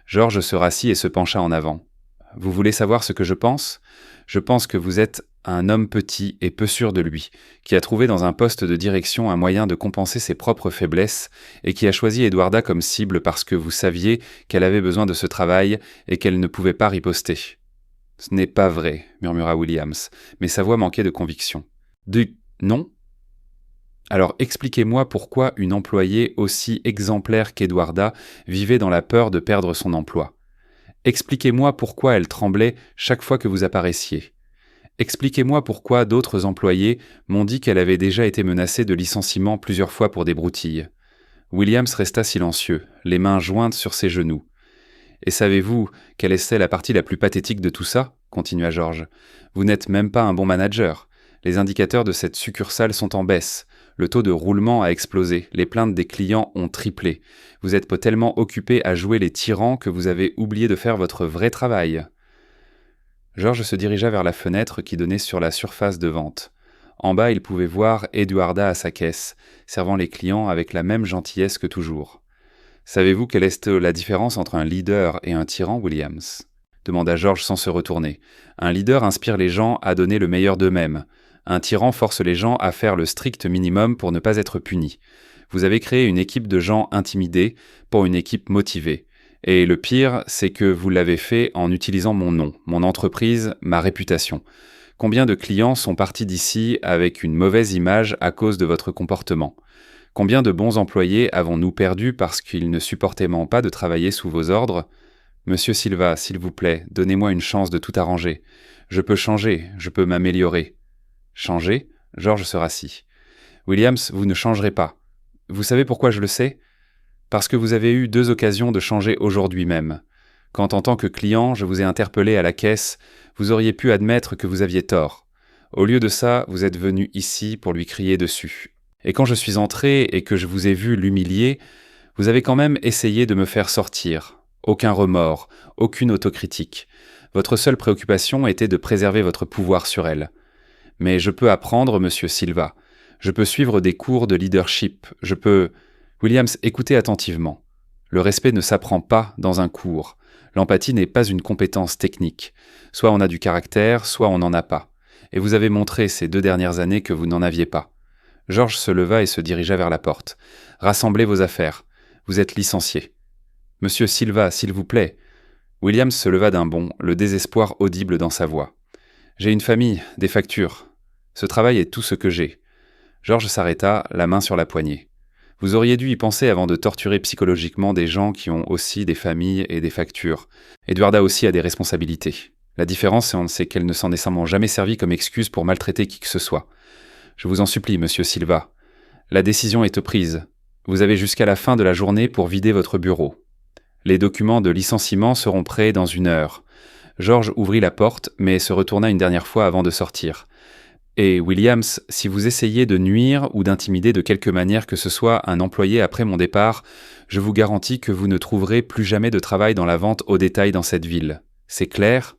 Georges se rassit et se pencha en avant. « Vous voulez savoir ce que je pense ? Je pense que vous êtes un homme petit et peu sûr de lui, qui a trouvé dans un poste de direction un moyen de compenser ses propres faiblesses et qui a choisi Eduarda comme cible parce que vous saviez qu'elle avait besoin de ce travail et qu'elle ne pouvait pas riposter. » « Ce n'est pas vrai, » murmura Williams, mais sa voix manquait de conviction. « Non ? Alors expliquez-moi pourquoi une employée aussi exemplaire qu'Eduarda vivait dans la peur de perdre son emploi. Expliquez-moi pourquoi elle tremblait chaque fois que vous apparaissiez. Expliquez-moi pourquoi d'autres employés m'ont dit qu'elle avait déjà été menacée de licenciement plusieurs fois pour des broutilles. » Williams resta silencieux, les mains jointes sur ses genoux. « Et savez-vous quelle est la partie la plus pathétique de tout ça ? » continua Georges. « Vous n'êtes même pas un bon manager. Les indicateurs de cette succursale sont en baisse. Le taux de roulement a explosé. Les plaintes des clients ont triplé. Vous êtes tellement occupé à jouer les tyrans que vous avez oublié de faire votre vrai travail. » Georges se dirigea vers la fenêtre qui donnait sur la surface de vente. En bas, il pouvait voir Eduarda à sa caisse, servant les clients avec la même gentillesse que toujours. « Savez-vous quelle est la différence entre un leader et un tyran, Williams ?» demanda George sans se retourner. « Un leader inspire les gens à donner le meilleur d'eux-mêmes. Un tyran force les gens à faire le strict minimum pour ne pas être punis. Vous avez créé une équipe de gens intimidés pour une équipe motivée. Et le pire, c'est que vous l'avez fait en utilisant mon nom, mon entreprise, ma réputation. Combien de clients sont partis d'ici avec une mauvaise image à cause de votre comportement ? Combien de bons employés avons-nous perdus parce qu'ils ne supportaient pas de travailler sous vos ordres ? Monsieur Silva, s'il vous plaît, donnez-moi une chance de tout arranger. Je peux changer, je peux m'améliorer. » Changer ? George se rassit. « Williams, vous ne changerez pas. Vous savez pourquoi je le sais ? Parce que vous avez eu 2 occasions de changer aujourd'hui même. Quand en tant que client, je vous ai interpellé à la caisse, vous auriez pu admettre que vous aviez tort. Au lieu de ça, vous êtes venu ici pour lui crier dessus. Et quand je suis entré et que je vous ai vu l'humilier, vous avez quand même essayé de me faire sortir. Aucun remords, aucune autocritique. Votre seule préoccupation était de préserver votre pouvoir sur elle. Mais je peux apprendre, monsieur Silva. Je peux suivre des cours de leadership. Je peux... Williams, écoutez attentivement. Le respect ne s'apprend pas dans un cours. L'empathie n'est pas une compétence technique. Soit on a du caractère, soit on n'en a pas. Et vous avez montré ces 2 dernières années que vous n'en aviez pas. George se leva et se dirigea vers la porte. « Rassemblez vos affaires. Vous êtes licencié. »« Monsieur Silva, s'il vous plaît. » Williams se leva d'un bond, le désespoir audible dans sa voix. « J'ai une famille, des factures. Ce travail est tout ce que j'ai. » George s'arrêta, la main sur la poignée. « Vous auriez dû y penser avant de torturer psychologiquement des gens qui ont aussi des familles et des factures. Eduarda aussi a des responsabilités. La différence, c'est qu'elle ne s'en est sûrement jamais servie comme excuse pour maltraiter qui que ce soit. Je vous en supplie, monsieur Silva. La décision est prise. Vous avez jusqu'à la fin de la journée pour vider votre bureau. Les documents de licenciement seront prêts dans 1 heure. » George ouvrit la porte, mais se retourna une dernière fois avant de sortir. « Et Williams, si vous essayez de nuire ou d'intimider de quelque manière que ce soit un employé après mon départ, je vous garantis que vous ne trouverez plus jamais de travail dans la vente au détail dans cette ville. C'est clair ?»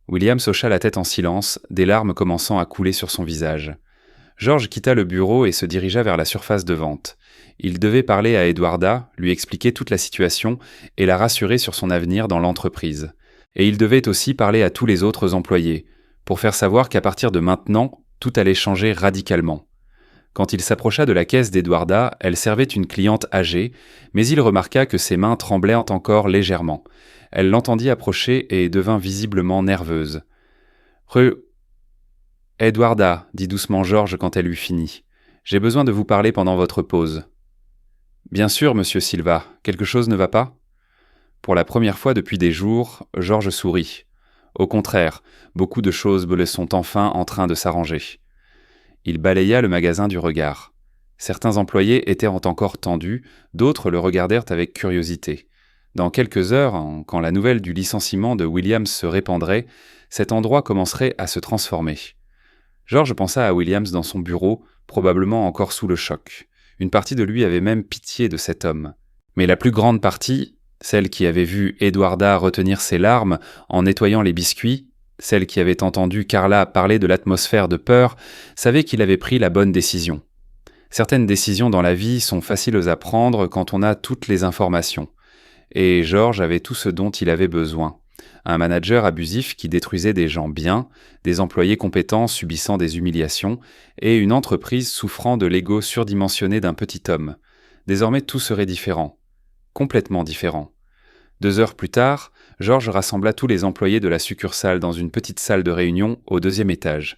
Williams hocha la tête en silence, des larmes commençant à couler sur son visage. George quitta le bureau et se dirigea vers la surface de vente. Il devait parler à Eduarda, lui expliquer toute la situation et la rassurer sur son avenir dans l'entreprise. Et il devait aussi parler à tous les autres employés, pour faire savoir qu'à partir de maintenant, tout allait changer radicalement. Quand il s'approcha de la caisse d'Eduarda, elle servait une cliente âgée, mais il remarqua que ses mains tremblaient encore légèrement. Elle l'entendit approcher et devint visiblement nerveuse. « Eduarda, dit doucement George quand elle eut fini. J'ai besoin de vous parler pendant votre pause. »« Bien sûr, monsieur Silva. Quelque chose ne va pas ?» Pour la première fois depuis des jours, George sourit. Au contraire, beaucoup de choses sont enfin en train de s'arranger. Il balaya le magasin du regard. Certains employés étaient encore tendus, d'autres le regardèrent avec curiosité. Dans quelques heures, quand la nouvelle du licenciement de Williams se répandrait, cet endroit commencerait à se transformer. George pensa à Williams dans son bureau, probablement encore sous le choc. Une partie de lui avait même pitié de cet homme. Mais la plus grande partie, celle qui avait vu Eduarda retenir ses larmes en nettoyant les biscuits, celle qui avait entendu Carla parler de l'atmosphère de peur, savait qu'il avait pris la bonne décision. Certaines décisions dans la vie sont faciles à prendre quand on a toutes les informations. Et George avait tout ce dont il avait besoin. Un manager abusif qui détruisait des gens bien, des employés compétents subissant des humiliations, et une entreprise souffrant de l'ego surdimensionné d'un petit homme. Désormais tout serait différent. Complètement différent. 2 heures plus tard, George rassembla tous les employés de la succursale dans une petite salle de réunion au 2e étage.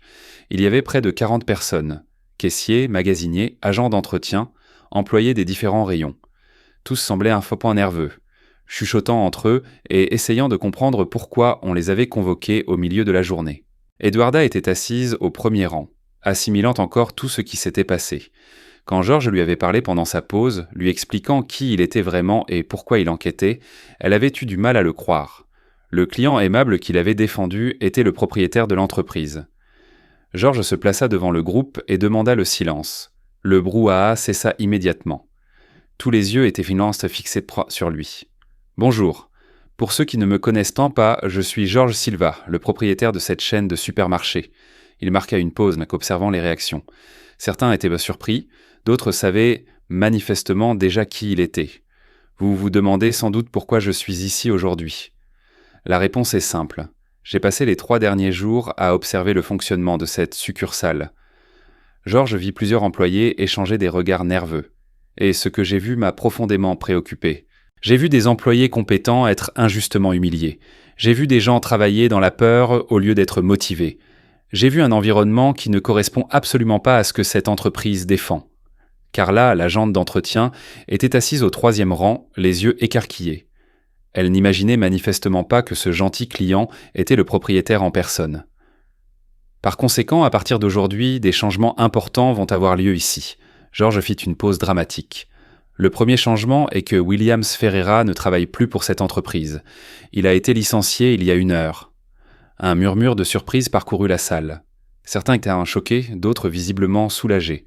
Il y avait près de 40 personnes. Caissiers, magasiniers, agents d'entretien, employés des différents rayons. Tous semblaient un peu nerveux, chuchotant entre eux et essayant de comprendre pourquoi on les avait convoqués au milieu de la journée. Eduarda était assise au premier rang, assimilant encore tout ce qui s'était passé. Quand George lui avait parlé pendant sa pause, lui expliquant qui il était vraiment et pourquoi il enquêtait, elle avait eu du mal à le croire. Le client aimable qu'il avait défendu était le propriétaire de l'entreprise. George se plaça devant le groupe et demanda le silence. Le brouhaha cessa immédiatement. Tous les yeux étaient fixés sur lui. « Bonjour. Pour ceux qui ne me connaissent tant pas, je suis George Silva, le propriétaire de cette chaîne de supermarchés. Il marqua une pause, observant les réactions. Certains étaient surpris, d'autres savaient manifestement déjà qui il était. Vous vous demandez sans doute pourquoi je suis ici aujourd'hui. La réponse est simple. J'ai passé les 3 derniers jours à observer le fonctionnement de cette succursale. Georges vit plusieurs employés échanger des regards nerveux. Et ce que j'ai vu m'a profondément préoccupé. J'ai vu des employés compétents être injustement humiliés. J'ai vu des gens travailler dans la peur au lieu d'être motivés. J'ai vu un environnement qui ne correspond absolument pas à ce que cette entreprise défend. Carla, l'agente d'entretien, était assise au 3e rang, les yeux écarquillés. Elle n'imaginait manifestement pas que ce gentil client était le propriétaire en personne. Par conséquent, à partir d'aujourd'hui, des changements importants vont avoir lieu ici. Georges fit une pause dramatique. Le premier changement est que Williams Ferreira ne travaille plus pour cette entreprise. Il a été licencié il y a 1 heure. Un murmure de surprise parcourut la salle. Certains étaient choqués, d'autres visiblement soulagés.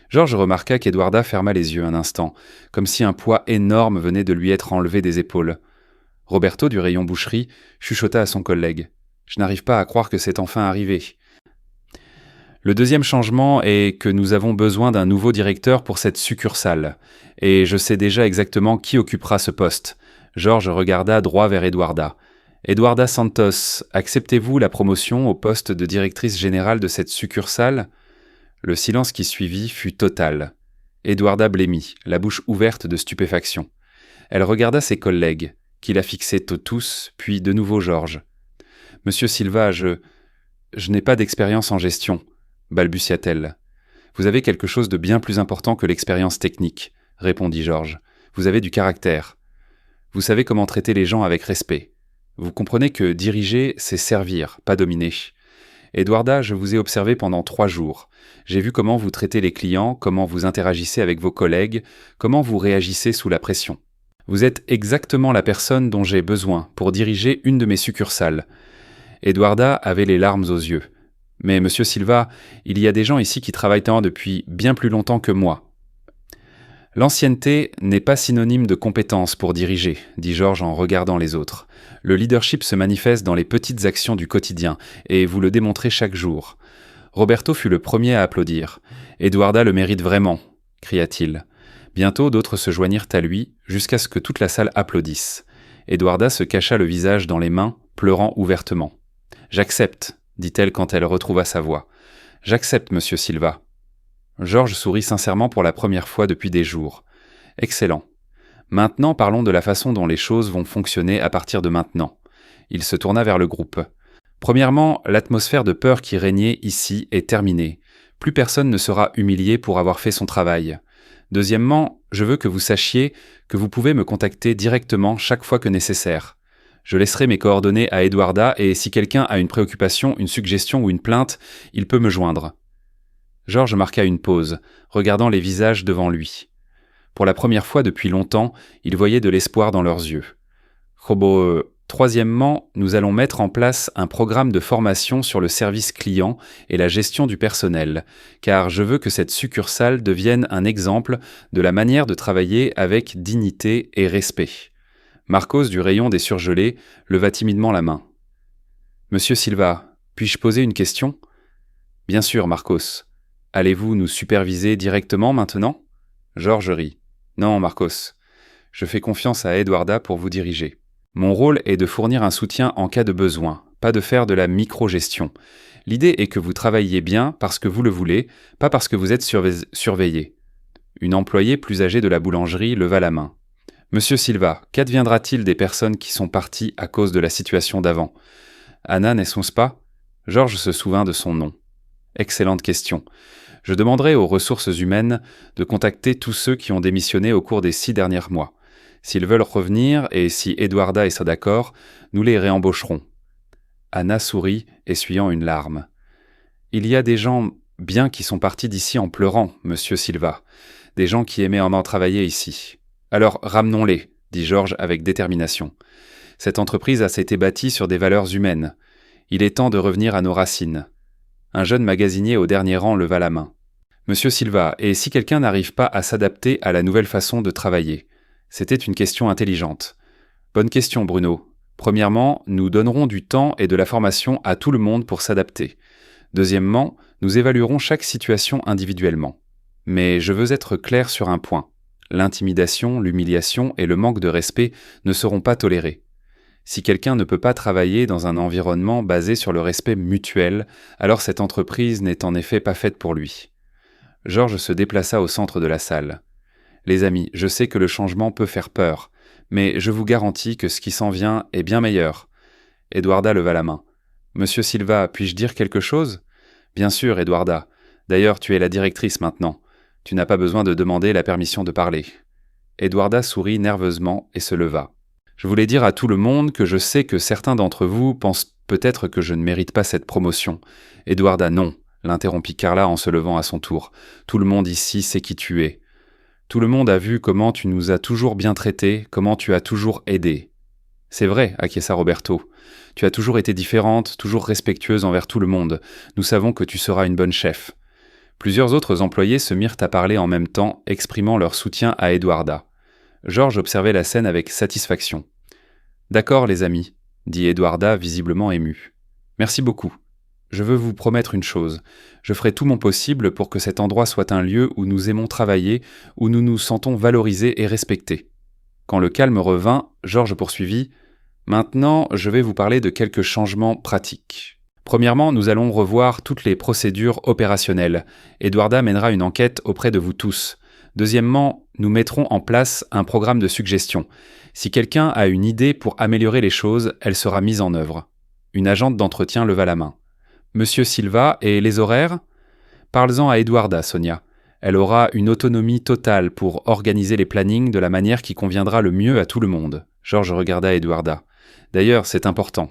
Georges remarqua qu'Eduarda ferma les yeux un instant, comme si un poids énorme venait de lui être enlevé des épaules. Roberto, du rayon boucherie, chuchota à son collègue. « Je n'arrive pas à croire que c'est enfin arrivé. » Le deuxième changement est que nous avons besoin d'un nouveau directeur pour cette succursale. Et je sais déjà exactement qui occupera ce poste. Georges regarda droit vers Eduarda. « Eduarda Santos, acceptez-vous la promotion au poste de directrice générale de cette succursale ?» Le silence qui suivit fut total. Eduarda blêmit, la bouche ouverte de stupéfaction. Elle regarda ses collègues, qui la fixaient tous, puis de nouveau Georges. « Monsieur Silva, je n'ai pas d'expérience en gestion. » balbutia-t-elle. « Vous avez quelque chose de bien plus important que l'expérience technique, » répondit Georges. « Vous avez du caractère. Vous savez comment traiter les gens avec respect. Vous comprenez que diriger, c'est servir, pas dominer. Eduarda, je vous ai observé pendant 3 jours. J'ai vu comment vous traitez les clients, comment vous interagissez avec vos collègues, comment vous réagissez sous la pression. Vous êtes exactement la personne dont j'ai besoin pour diriger une de mes succursales. » Eduarda avait les larmes aux yeux. « Mais monsieur Silva, il y a des gens ici qui travaillent depuis bien plus longtemps que moi. » « L'ancienneté n'est pas synonyme de compétence pour diriger, » dit Georges en regardant les autres. « Le leadership se manifeste dans les petites actions du quotidien, et vous le démontrez chaque jour. » Roberto fut le premier à applaudir. « Eduarda le mérite vraiment » cria-t-il. Bientôt d'autres se joignirent à lui, jusqu'à ce que toute la salle applaudisse. Eduarda se cacha le visage dans les mains, pleurant ouvertement. « J'accepte » dit-elle quand elle retrouva sa voix. « J'accepte, monsieur Silva. » Georges sourit sincèrement pour la première fois depuis des jours. « Excellent. Maintenant, parlons de la façon dont les choses vont fonctionner à partir de maintenant. » Il se tourna vers le groupe. « Premièrement, l'atmosphère de peur qui régnait ici est terminée. Plus personne ne sera humilié pour avoir fait son travail. Deuxièmement, je veux que vous sachiez que vous pouvez me contacter directement chaque fois que nécessaire. Je laisserai mes coordonnées à Eduarda et si quelqu'un a une préoccupation, une suggestion ou une plainte, il peut me joindre. » Georges marqua une pause, regardant les visages devant lui. Pour la première fois depuis longtemps, il voyait de l'espoir dans leurs yeux. Troisièmement, nous allons mettre en place un programme de formation sur le service client et la gestion du personnel, car je veux que cette succursale devienne un exemple de la manière de travailler avec dignité et respect. Marcos, du rayon des surgelés, leva timidement la main. « Monsieur Silva, puis-je poser une question ?»« Bien sûr, Marcos. Allez-vous nous superviser directement maintenant ?» Georges rit. « Non, Marcos. Je fais confiance à Eduarda pour vous diriger. Mon rôle est de fournir un soutien en cas de besoin, pas de faire de la micro-gestion. L'idée est que vous travailliez bien parce que vous le voulez, pas parce que vous êtes surveillé. » Une employée plus âgée de la boulangerie leva la main. « Monsieur Silva, qu'adviendra-t-il des personnes qui sont parties à cause de la situation d'avant ? Anna n'est-ce pas ?» Georges se souvint de son nom. « Excellente question. Je demanderai aux ressources humaines de contacter tous ceux qui ont démissionné au cours des 6 derniers mois. S'ils veulent revenir et si Eduarda est d'accord, nous les réembaucherons. » Anna sourit, essuyant une larme. « Il y a des gens bien qui sont partis d'ici en pleurant, monsieur Silva. Des gens qui aimaient en travailler ici. Alors ramenons-les, » dit Georges avec détermination. « Cette entreprise a été bâtie sur des valeurs humaines. Il est temps de revenir à nos racines. » Un jeune magasinier au dernier rang leva la main. « Monsieur Silva, et si quelqu'un n'arrive pas à s'adapter à la nouvelle façon de travailler ?» C'était une question intelligente. « Bonne question, Bruno. Premièrement, nous donnerons du temps et de la formation à tout le monde pour s'adapter. Deuxièmement, nous évaluerons chaque situation individuellement. Mais je veux être clair sur un point. L'intimidation, l'humiliation et le manque de respect ne seront pas tolérés. Si quelqu'un ne peut pas travailler dans un environnement basé sur le respect mutuel, alors cette entreprise n'est en effet pas faite pour lui. Georges se déplaça au centre de la salle. Les amis, je sais que le changement peut faire peur, mais je vous garantis que ce qui s'en vient est bien meilleur. Eduarda leva la main. Monsieur Silva, puis-je dire quelque chose ? Bien sûr, Eduarda. D'ailleurs, tu es la directrice maintenant. Tu n'as pas besoin de demander la permission de parler. Eduarda sourit nerveusement et se leva. Je voulais dire à tout le monde que je sais que certains d'entre vous pensent peut-être que je ne mérite pas cette promotion. Eduarda, non, l'interrompit Carla en se levant à son tour. Tout le monde ici sait qui tu es. Tout le monde a vu comment tu nous as toujours bien traités, comment tu as toujours aidé. C'est vrai, acquiesça Roberto. Tu as toujours été différente, toujours respectueuse envers tout le monde. Nous savons que tu seras une bonne chef. Plusieurs autres employés se mirent à parler en même temps, exprimant leur soutien à Eduarda. Georges observait la scène avec satisfaction. « D'accord, les amis, » dit Eduarda, visiblement émue. « Merci beaucoup. Je veux vous promettre une chose. Je ferai tout mon possible pour que cet endroit soit un lieu où nous aimons travailler, où nous nous sentons valorisés et respectés. » Quand le calme revint, Georges poursuivit. « Maintenant, je vais vous parler de quelques changements pratiques. Premièrement, nous allons revoir toutes les procédures opérationnelles. Eduarda mènera une enquête auprès de vous tous. Deuxièmement, nous mettrons en place un programme de suggestion. Si quelqu'un a une idée pour améliorer les choses, elle sera mise en œuvre. » Une agente d'entretien leva la main. « Monsieur Silva, et les horaires ? » Parle-en à Eduarda, Sonia. Elle aura une autonomie totale pour organiser les plannings de la manière qui conviendra le mieux à tout le monde. Georges regarda Eduarda. « D'ailleurs, c'est important.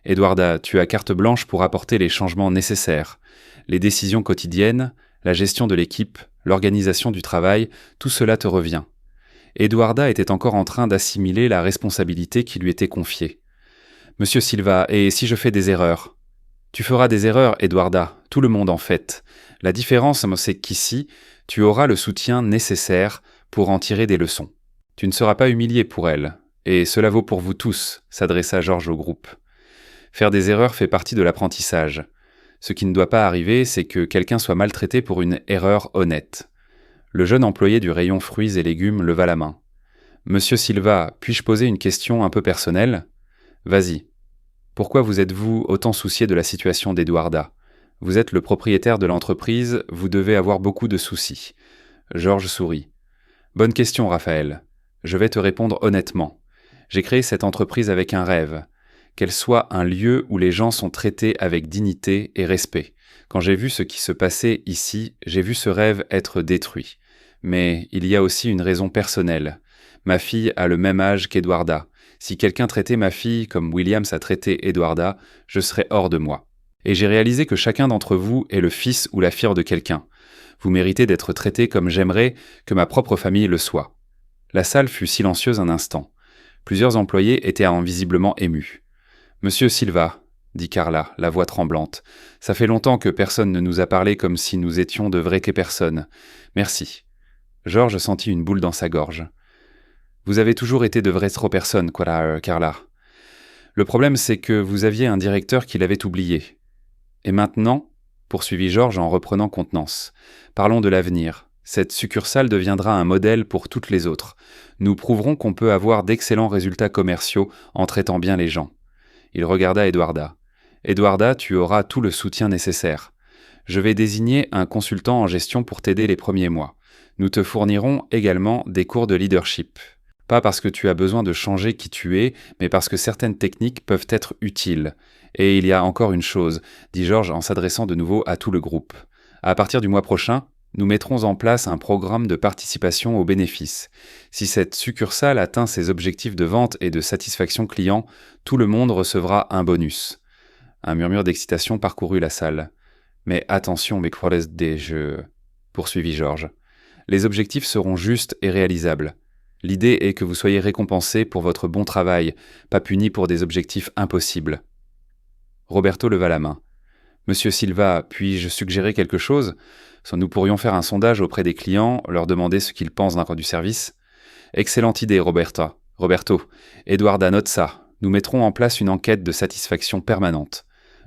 Eduarda, tu as carte blanche pour apporter les changements nécessaires. Les décisions quotidiennes, la gestion de l'équipe, l'organisation du travail, tout cela te revient. » Eduarda était encore en train d'assimiler la responsabilité qui lui était confiée. « Monsieur Silva, et si je fais des erreurs ? » « Tu feras des erreurs, Eduarda, tout le monde en fait. La différence, c'est qu'ici, tu auras le soutien nécessaire pour en tirer des leçons. Tu ne seras pas humilié pour elle, et cela vaut pour vous tous, » s'adressa Georges au groupe. Faire des erreurs fait partie de l'apprentissage. Ce qui ne doit pas arriver, c'est que quelqu'un soit maltraité pour une erreur honnête. Le jeune employé du rayon fruits et légumes leva la main. « Monsieur Silva, puis-je poser une question un peu personnelle ? Vas-y. Pourquoi vous êtes-vous autant soucié de la situation d'Eduarda ? Vous êtes le propriétaire de l'entreprise, vous devez avoir beaucoup de soucis. » Georges sourit. « Bonne question, Raphaël. Je vais te répondre honnêtement. J'ai créé cette entreprise avec un rêve. Qu'elle soit un lieu où les gens sont traités avec dignité et respect. Quand j'ai vu ce qui se passait ici, j'ai vu ce rêve être détruit. Mais il y a aussi une raison personnelle. Ma fille a le même âge qu'Eduarda. Si quelqu'un traitait ma fille comme Williams a traité Eduarda, je serais hors de moi. Et j'ai réalisé que chacun d'entre vous est le fils ou la fille de quelqu'un. Vous méritez d'être traité comme j'aimerais que ma propre famille le soit. » La salle fut silencieuse un instant. Plusieurs employés étaient visiblement émus. « Monsieur Silva, » dit Carla, la voix tremblante, « ça fait longtemps que personne ne nous a parlé comme si nous étions de vraies personnes. Merci. » Georges sentit une boule dans sa gorge. « Vous avez toujours été de vraies personnes, Carla. Le problème, c'est que vous aviez un directeur qui l'avait oublié. Et maintenant, poursuivit Georges en reprenant contenance, parlons de l'avenir. Cette succursale deviendra un modèle pour toutes les autres. Nous prouverons qu'on peut avoir d'excellents résultats commerciaux en traitant bien les gens. » Il regarda Eduarda. « Eduarda, tu auras tout le soutien nécessaire. Je vais désigner un consultant en gestion pour t'aider les premiers mois. Nous te fournirons également des cours de leadership. Pas parce que tu as besoin de changer qui tu es, mais parce que certaines techniques peuvent être utiles. Et il y a encore une chose, » dit Georges en s'adressant de nouveau à tout le groupe. « À partir du mois prochain, nous mettrons en place un programme de participation aux bénéfices. Si cette succursale atteint ses objectifs de vente et de satisfaction client, tout le monde recevra un bonus. » Un murmure d'excitation parcourut la salle. « Mais attention, mes croires des jeux, » poursuivit Georges. « Les objectifs seront justes et réalisables. L'idée est que vous soyez récompensé pour votre bon travail, pas puni pour des objectifs impossibles. » Roberto leva la main. « Monsieur Silva, puis-je suggérer quelque chose ? Nous pourrions faire un sondage auprès des clients, leur demander ce qu'ils pensent du service. » « Excellente idée, Roberto. Eduarda, note ça. Nous mettrons en place une enquête de satisfaction permanente. »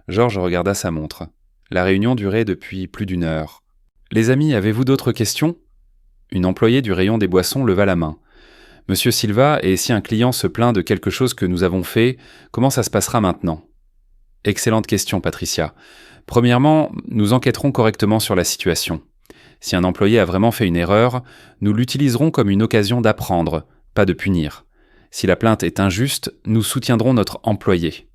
Georges regarda sa montre. La réunion durait depuis plus d'1 heure. « Les amis, avez-vous d'autres questions ?» Une employée du rayon des boissons leva la main. « Monsieur Silva, et si un client se plaint de quelque chose que nous avons fait, comment ça se passera maintenant ?» Excellente question, Patricia. Premièrement, nous enquêterons correctement sur la situation. Si un employé a vraiment fait une erreur, nous l'utiliserons comme une occasion d'apprendre, pas de punir. Si la plainte est injuste, nous soutiendrons notre employé.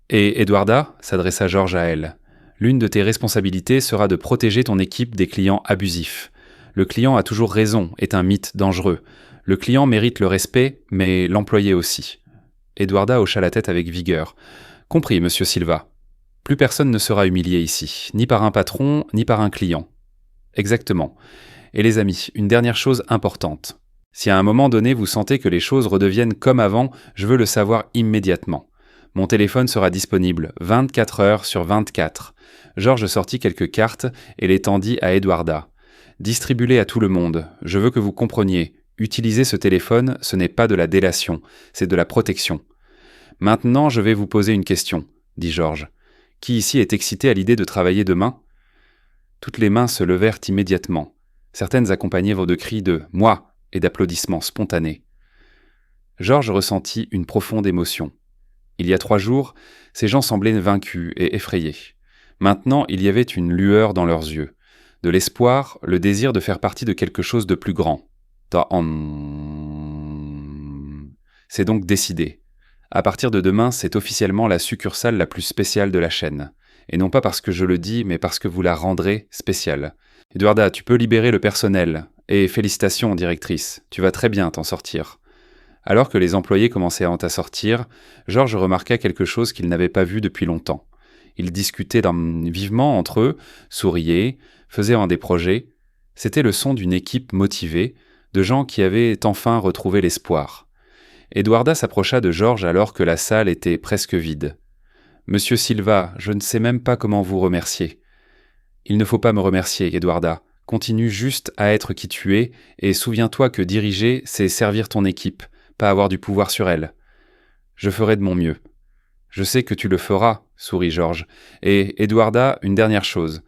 Et Eduarda, s'adressa Georges à elle, l'une de tes responsabilités sera de protéger ton équipe des clients abusifs. Le client a toujours raison est un mythe dangereux. Le client mérite le respect, mais l'employé aussi. Eduarda hocha la tête avec vigueur. Compris, monsieur Silva. Plus personne ne sera humilié ici, ni par un patron, ni par un client. Exactement. Et les amis, une dernière chose importante. Si à un moment donné vous sentez que les choses redeviennent comme avant, je veux le savoir immédiatement. Mon téléphone sera disponible 24 heures sur 24. Georges sortit quelques cartes et les tendit à Eduarda. Distribuez-les à tout le monde. Je veux que vous compreniez. Utiliser ce téléphone, ce n'est pas de la délation, c'est de la protection. Maintenant, je vais vous poser une question, dit Georges. Qui ici est excité à l'idée de travailler demain ? Toutes les mains se levèrent immédiatement. Certaines accompagnaient de cris de « moi » et d'applaudissements spontanés. Georges ressentit une profonde émotion. Il y a 3 jours, ces gens semblaient vaincus et effrayés. Maintenant, il y avait une lueur dans leurs yeux, de l'espoir, le désir de faire partie de quelque chose de plus grand. C'est donc décidé. À partir de demain, c'est officiellement la succursale la plus spéciale de la chaîne. Et non pas parce que je le dis, mais parce que vous la rendrez spéciale. Eduarda, tu peux libérer le personnel. Et félicitations, directrice, tu vas très bien t'en sortir. Alors que les employés commençaient à sortir, Georges remarqua quelque chose qu'il n'avait pas vu depuis longtemps. Ils discutaient vivement entre eux, souriaient, faisaient des projets. C'était le son d'une équipe motivée, de gens qui avaient enfin retrouvé l'espoir. Eduarda s'approcha de Georges alors que la salle était presque vide. « Monsieur Silva, je ne sais même pas comment vous remercier. »« Il ne faut pas me remercier, Eduarda. Continue juste à être qui tu es et souviens-toi que diriger, c'est servir ton équipe, pas avoir du pouvoir sur elle. Je ferai de mon mieux. »« Je sais que tu le feras, » sourit Georges. « Et, Eduarda, une dernière chose.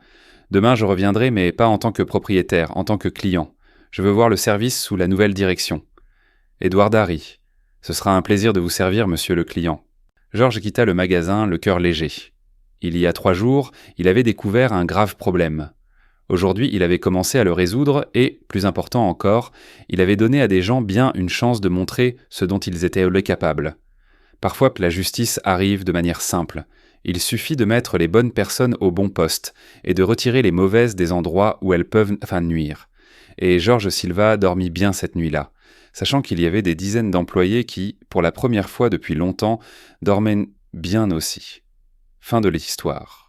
Demain, je reviendrai, mais pas en tant que propriétaire, en tant que client. Je veux voir le service sous la nouvelle direction. » Eduarda rit. « Ce sera un plaisir de vous servir, monsieur le client. » Georges quitta le magasin, le cœur léger. Il y a 3 jours, il avait découvert un grave problème. Aujourd'hui, il avait commencé à le résoudre et, plus important encore, il avait donné à des gens bien une chance de montrer ce dont ils étaient capables. Parfois que la justice arrive de manière simple. Il suffit de mettre les bonnes personnes au bon poste et de retirer les mauvaises des endroits où elles peuvent nuire. Et Georges Silva dormit bien cette nuit-là, sachant qu'il y avait des dizaines d'employés qui, pour la première fois depuis longtemps, dormaient bien aussi. Fin de l'histoire.